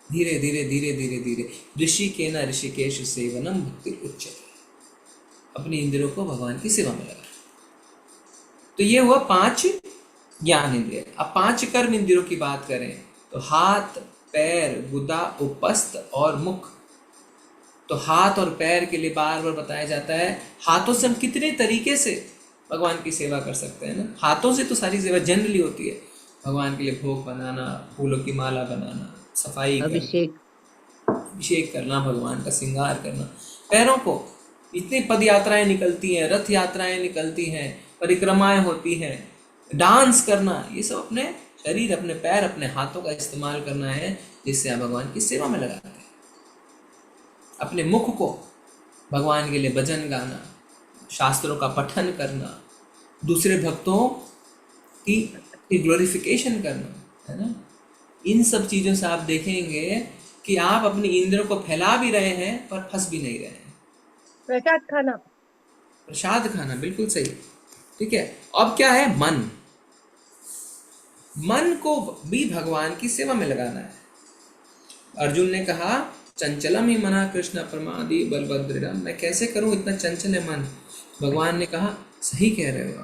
धीरे धीरे धीरे धीरे धीरे ऋषि के न ऋषिकेश सेवनम भक्ति उच्चते, अपनी इंद्रियों को भगवान की सेवा में लगा। तो ये हुआ 5 ज्ञान इंद्रिय। अब 5 कर्म इंद्रियों की बात करें तो हाथ, पैर, गुदा, उपस्थ और मुख। तो हाथ और पैर के लिए बार बार बताया जाता है, हाथों से हम कितने तरीके से भगवान की सेवा कर सकते हैं ना। हाथों से तो सारी सेवा जनरली होती है, भगवान के लिए भोग बनाना, फूलों की माला बनाना, सफाई अभिषेक करना, भगवान का श्रृंगार करना। पैरों को इतनी पद यात्राएं निकलती हैं, रथ यात्राएं निकलती हैं, परिक्रमाएं होती हैं, डांस करना, ये सब अपने शरीर, अपने पैर, अपने हाथों का इस्तेमाल करना है, जिससे आप भगवान की सेवा में लगाते हैं। अपने मुख को भगवान के लिए भजन गाना, शास्त्रों का पठन करना, दूसरे भक्तों की ग्लोरिफिकेशन करना, है ना। इन सब चीज़ों से आप देखेंगे कि आप अपनी इंद्रियों को फैला भी रहे हैं पर फंस भी नहीं रहे हैं। प्रसाद खाना, प्रसाद खाना, बिल्कुल सही, ठीक है। अब क्या है, मन को भी भगवान की सेवा में लगाना है। अर्जुन ने कहा चंचलम ही मना कृष्ण प्रमादी बलभद्रम, मैं कैसे करूं, इतना चंचल है मन। भगवान ने कहा सही कह रहे हो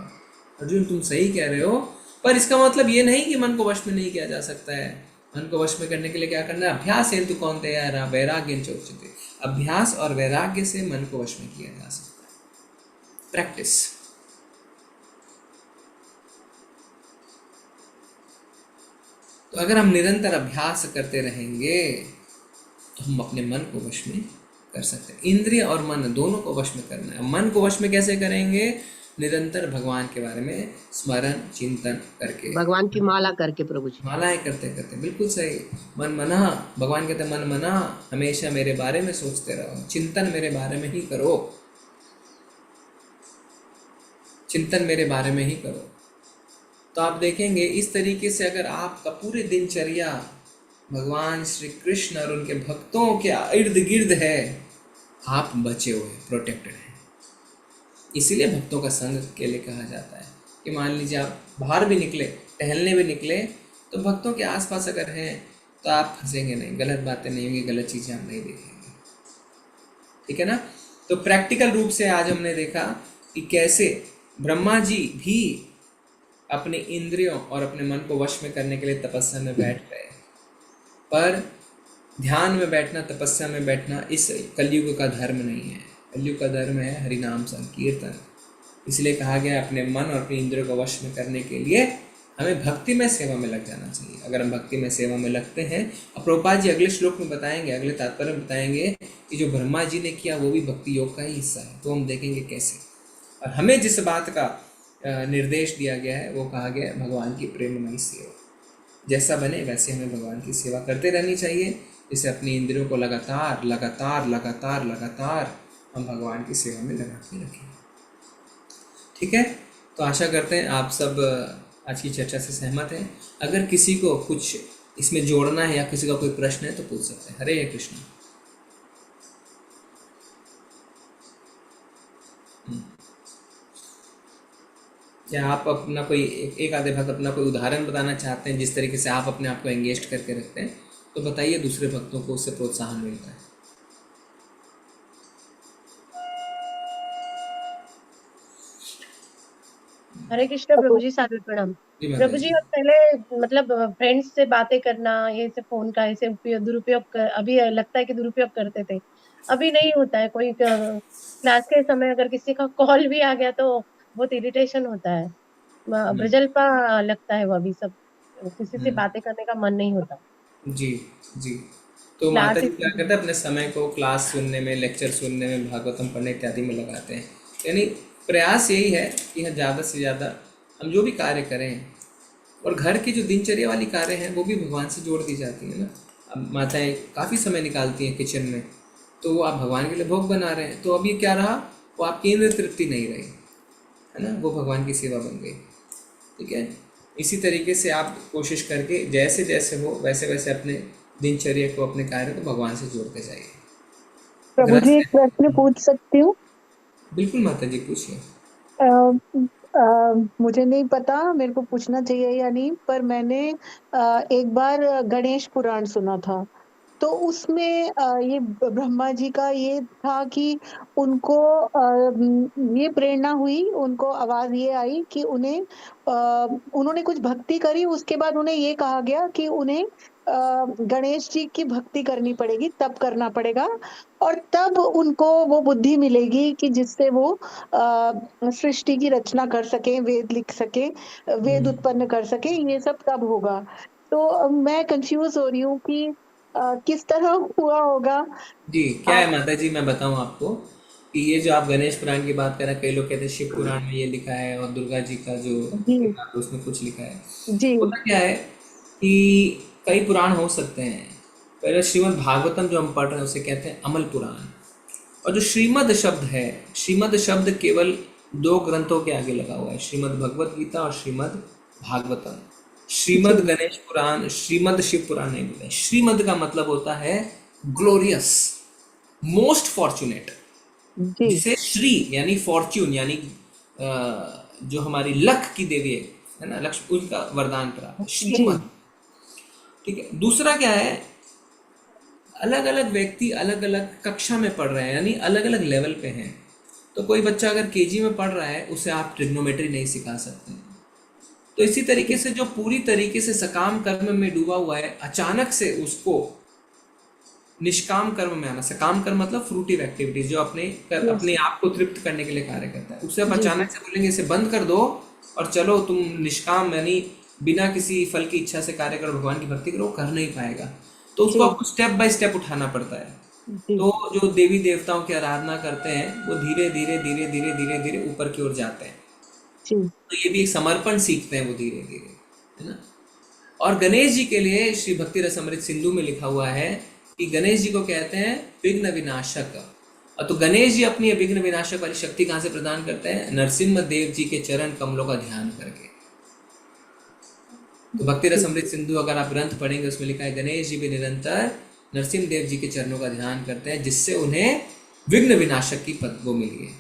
अर्जुन, तुम सही कह रहे हो, पर इसका मतलब ये नहीं कि मन को वश में नहीं किया जा सकता है। मन को वश में करने के लिए क्या करना है, अभ्यास हेतु कौन्तेय वैराग्य चोच्यते, अभ्यास और वैराग्य से मन को वश में किया जा सकता है, प्रैक्टिस। तो अगर हम निरंतर अभ्यास करते रहेंगे तो हम अपने मन को वश में कर सकते हैं। इंद्रिय और मन दोनों को वश में करना है। मन को वश में कैसे करेंगे, निरंतर भगवान के बारे में स्मरण चिंतन करके, भगवान की माला करके, प्रभु जी मालाएं करते करते, बिल्कुल सही। मन मना, भगवान कहते हैं मन मना, हमेशा मेरे बारे में सोचते रहो, चिंतन मेरे बारे में ही करो, चिंतन मेरे बारे में ही करो। तो आप देखेंगे इस तरीके से अगर आपका पूरे दिनचर्या भगवान श्री कृष्ण और उनके भक्तों के इर्द गिर्द है, आप बचे हुए, प्रोटेक्टेड हैं। इसीलिए भक्तों का संग के लिए कहा जाता है कि मान लीजिए आप बाहर भी निकले, टहलने भी निकले, तो भक्तों के आसपास अगर हैं तो आप फंसेंगे नहीं, गलत बातें नहीं होंगी, गलत चीज़ें आप नहीं देखेंगे, ठीक है ना। तो प्रैक्टिकल रूप से आज हमने देखा कि कैसे ब्रह्मा जी भी अपने इंद्रियों और अपने मन को वश में करने के लिए तपस्या में बैठ गए। पर ध्यान में बैठना, तपस्या में बैठना इस कलयुग का धर्म नहीं है। कलयुग का धर्म है हरिनाम संकीर्तन। इसलिए कहा गया अपने मन और अपने इंद्रियों को वश में करने के लिए हमें भक्ति में सेवा में लग जाना चाहिए। अगर हम भक्ति में सेवा में लगते हैं, अब प्रभुपाद जी अगले श्लोक में बताएंगे, अगले तात्पर्य में बताएंगे कि जो ब्रह्मा जी ने किया वो भी भक्ति योग का ही हिस्सा है। तो हम देखेंगे कैसे। और हमें जिस बात का निर्देश दिया गया है वो कहा गया है भगवान की प्रेममयी सेवा। जैसा बने वैसे हमें भगवान की सेवा करते रहनी चाहिए, जिससे अपनी इंद्रियों को लगातार लगातार लगातार लगातार हम भगवान की सेवा में लगा के रखें। ठीक है, तो आशा करते हैं आप सब आज की चर्चा से सहमत हैं। अगर किसी को कुछ इसमें जोड़ना है या किसी का कोई प्रश्न है तो पूछ सकते हैं। हरे कृष्ण। या आप अपना कोई एक आधे भक्त अपना कोई उदाहरण बताना चाहते हैं जिस तरीके से आप अपने आप को एंगेज करके रखते हैं, तो बताइए, दूसरे भक्तों को उससे प्रोत्साहन मिलता है। हरे कृष्ण प्रभु जी, सादर प्रणाम। प्रभु जी, अब पहले मतलब फ्रेंड्स से बातें करना, ये सब फोन का ऐसे दुरुपयोग अभी लगता है कि दुरुपयोग करते थे, अभी नहीं होता है। कोई क्लास के समय अगर किसी का कॉल भी आ गया तो बहुत इरिटेशन होता है, ब्रजल्पा लगता है वो, अभी सब किसी से बातें करने का मन नहीं होता। जी जी, तो माता जी क्लासेस क्या करते हैं, अपने समय को क्लास सुनने में, लेक्चर सुनने में, भागवतम पढ़ने इत्यादि में लगाते हैं। यानी प्रयास यही है कि हम ज़्यादा से ज़्यादा हम जो भी कार्य करें, और घर की जो दिनचर्या वाली कार्य हैं वो भी भगवान से जोड़ दी जाती है ना। अब माताएं काफ़ी समय निकालती हैं किचन में, तो वो आप भगवान के लिए भोग बना रहे हैं, तो अब ये क्या रहा, वो आपकी इंद्र तृप्ति नहीं रही, है ना, वो भगवान की सेवा बन गई। ठीक है, इसी तरीके से आप कोशिश करके जैसे जैसे हो वैसे वैसे अपने दिनचर्या को, अपने कार्य को भगवान से जोड़ते जाइए। प्रभु जी, एक प्रश्न पूछ सकती हूँ? बिल्कुल माता जी, पूछिए। मुझे नहीं पता मेरे को पूछना चाहिए या नहीं, पर मैंने एक बार गणेश पुराण सुना था, तो उसमें ये ब्रह्मा जी का ये था कि उनको ये प्रेरणा हुई, उनको आवाज ये आई कि उन्होंने कुछ भक्ति करी, उसके बाद उन्हें ये कहा गया कि उन्हें गणेश जी की भक्ति करनी पड़ेगी, तप करना पड़ेगा, और तब उनको वो बुद्धि मिलेगी कि जिससे वो सृष्टि की रचना कर सके, वेद लिख सके, वेद उत्पन्न कर सके, ये सब तब होगा। तो मैं कंफ्यूज हो रही हूँ कि किस तरह हुआ होगा। जी, क्या है माता जी, मैं बताऊं आपको कि ये जो आप गणेश पुराण की बात कर रहे हैं, कई लोग कहते हैं शिव पुराण में ये लिखा है, और दुर्गा जी का जो पुराण है, उसमें कुछ लिखा है। जी, होता क्या है कि कई पुराण हो सकते हैं। पहले श्रीमद् भागवतम जो हम पढ़ रहे हैं उसे कहते हैं अमल पुराण, और जो श्रीमद् शब्द है, श्रीमद् शब्द केवल 2 ग्रंथों के आगे लगा हुआ है, श्रीमद् भगवत गीता और श्रीमद् भागवतम। श्रीमद् गणेश पुराण, श्रीमद् शिव पुराण नहीं बोलते। श्रीमद् का मतलब होता है ग्लोरियस, मोस्ट फॉर्चुनेट, जिसे श्री यानी फॉर्च्यून, यानी जो हमारी लक की देवी है ना, लक्ष्मी, उनका वरदान प्राप्त श्रीमद्। ठीक है, दूसरा क्या है, अलग अलग व्यक्ति अलग अलग कक्षा में पढ़ रहे हैं, यानी अलग अलग लेवल पे हैं। तो कोई बच्चा अगर केजी में पढ़ रहा है, उसे आप ट्रिग्नोमेट्री नहीं सिखा सकते। तो इसी तरीके से जो पूरी तरीके से सकाम कर्म में डूबा हुआ है, अचानक से उसको निष्काम कर्म में आना, सकाम कर्म मतलब फ्रूटिव एक्टिविटीज, जो अपने आप को तृप्त करने के लिए कार्य करता है, उसे आप अचानक से बोलेंगे इसे बंद कर दो और चलो तुम निष्काम यानी बिना किसी फल की इच्छा से कार्य करो, भगवान की भक्ति करो, कर नहीं पाएगा। तो उसको आपको स्टेप बाय स्टेप उठाना पड़ता है। तो जो देवी देवताओं की आराधना करते हैं वो धीरे धीरे धीरे धीरे धीरे धीरे ऊपर की ओर जाते हैं। तो ये भी एक समर्पण सीखते हैं वो धीरे धीरे, है ना। और गणेश जी के लिए श्री भक्ति रसमृत सिंधु में लिखा हुआ है कि गणेश जी को कहते हैं विघ्न विनाशक। और तो गणेश जी अपनी विघ्न विनाशक वाली शक्ति कहाँ से प्रदान करते हैं? नरसिम्हा देव जी के चरण कमलों का ध्यान करके। तो भक्ति रसमृत सिंधु अगर आप ग्रंथ पढ़ेंगे उसमें लिखा है गणेश जी भी निरंतर नरसिम्हा देव जी के चरणों का ध्यान करते हैं, जिससे उन्हें विघ्न विनाशक की पद वो मिली है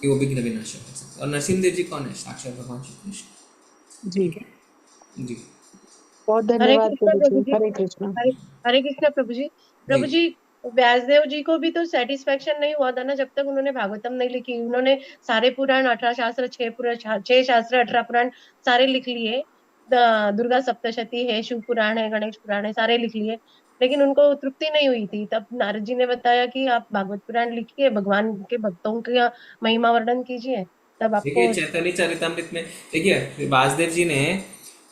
कि वो विघ्न विनाशक कर सकते। और नरसिम्हा देव जी कौन है? साक्षात भगवान श्री कृष्ण जी। जी, बहुत धन्यवाद प्रभु जी। हरे कृष्ण। हरे कृष्ण प्रभु जी। प्रभु जी, व्यासदेव जी को भी तो सेटिस्फेक्शन नहीं हुआ था ना जब तक उन्होंने भागवतम नहीं लिखी। उन्होंने सारे पुराण 18 शास्त्र, 6 शास्त्र, 18 पुराण सारे लिख लिए। दुर्गा सप्तशती है, शिव पुराण है, गणेश पुराण है, सारे लिख लिए, लेकिन उनको तृप्ति नहीं हुई थी। तब नारद जी ने बताया कि आप भागवत पुराण लिखिए, भगवान के भक्तों का महिमा वर्णन कीजिए, तब आपको। देखिए चैतन्य चरितामृत में देखिए वासुदेव जी ने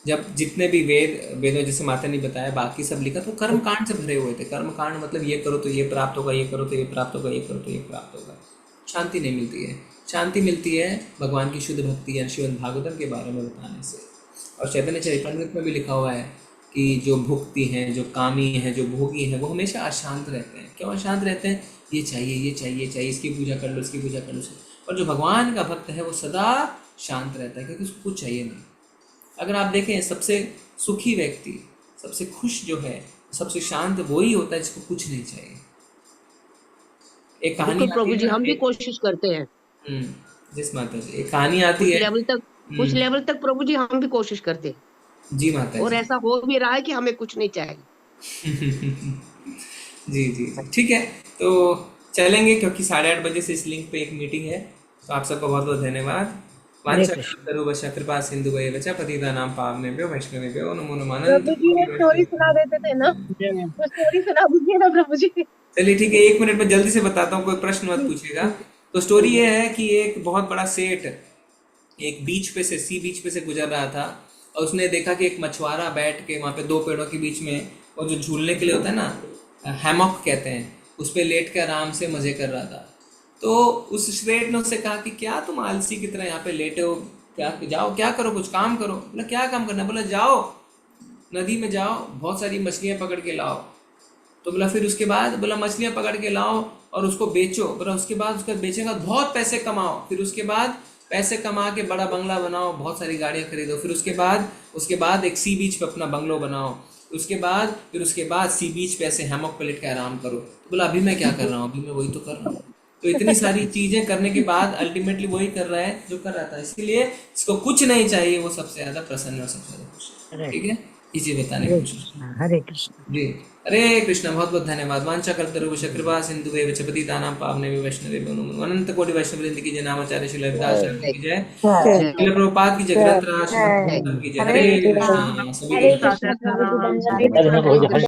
जब जितने भी वेदों जैसे माता ने बताया बाकी सब लिखा तो कर्म कांड से भरे हुए थे। कर्म कांड मतलब ये करो तो ये प्राप्त होगा, ये करो तो ये प्राप्त होगा, ये करो तो ये प्राप्त होगा। शांति नहीं मिलती है। शांति मिलती है भगवान की शुद्ध भक्ति या श्रीमद् भागवतम के बारे में बताने से। और चैतन्य चरितामृत में भी लिखा हुआ है कि जो भुक्ति हैं, जो कामी हैं, जो भोगी हैं, वो हमेशा अशांत रहते हैं। क्यों अशांत रहते हैं? ये चाहिए, ये चाहिए, ये चाहिए, इसकी पूजा कर लो, इसकी पूजा कर लो। और जो भगवान का भक्त है वो सदा शांत रहता है, क्योंकि उसको कुछ चाहिए नहीं। अगर आप देखें सबसे सुखी व्यक्ति, सबसे खुश जो है, सबसे शांत वही होता है जिसको कुछ नहीं चाहिए। एक कहानी प्रभु जी हम भी कोशिश करते हैं। जिस माता जी एक कहानी आती है कुछ लेवल तक प्रभु जी हम भी कोशिश करते हैं। जी माता और ऐसा हो भी रहा है कि हमें कुछ नहीं चाहिए। जी जी ठीक है, तो चलेंगे क्योंकि 8:30 बजे से इस लिंक पे एक मीटिंग है। तो आप सबको बहुत बहुत धन्यवाद। कृपा सिंधु पतितानां पावनेभ्यो वैष्णवेभ्यो नमो नमः। प्रभु जी एक स्टोरी सुना देते थे ना, वो स्टोरी सुना दीजिए ना प्रभु जी। चलिए ठीक है, 1 मिनट में जल्दी से बताता हूँ, कोई प्रश्न मत पूछिएगा। तो स्टोरी ये है कि एक बहुत बड़ा सेठ एक बीच पे से सी बीच पे से गुजर रहा था, और उसने देखा कि एक मछुआरा बैठ के वहाँ पे 2 पेड़ों के बीच में वो जो झूलने के लिए होता है ना, हैमॉक कहते हैं, उस पे लेट के आराम से मजे कर रहा था। तो उस श्रेष्ठ ने उससे कहा कि क्या तुम आलसी की तरह यहाँ पे लेटे हो, क्या जाओ क्या करो, कुछ काम करो। बोला क्या काम करना? बोला जाओ नदी में जाओ, बहुत सारी मछलियाँ पकड़ के लाओ। तो बोला फिर उसके बाद? बोला मछलियाँ पकड़ के लाओ और उसको बेचो। बोला उसके बाद उसका बेचेगा, बहुत पैसे कमाओ। फिर उसके बाद पैसे कमा के बड़ा बंगला बनाओ, बहुत सारी गाड़ियाँ खरीदो। फिर उसके बाद एक सी बीच पे अपना बंगलो बनाओ। उसके बाद सी बीच पे ऐसे हैमॉक पे लेट के आराम करो। तो बोला अभी मैं क्या कर रहा हूँ? अभी मैं वही तो कर रहा हूँ। तो इतनी सारी चीजें करने के बाद अल्टीमेटली वही कर रहा है जो कर रहा था। इसलिए इसको कुछ नहीं चाहिए, वो सबसे ज्यादा प्रसन्न और सबसे ज्यादा खुश। ठीक है, इसी बताने की कोशिश। हरे कृष्ण। जी हरे कृष्ण। बहुत बहुत धन्यवाद। वांछा कल्पतरुभ्यश्च कृपा सिन्धुभ्यः च पतितानां पावनेभ्यो वैष्णवेभ्यो नमो नमः। अनंत कोटि वैष्णव वृंद की जय। नामाचार्य श्रील रविदास ठाकुर की जय। श्रील प्रभुपाद की जय। ग्रंथ राज की जय। हरे कृष्ण। सभी हरे कृष्ण प्रभु जी, धन्यवाद।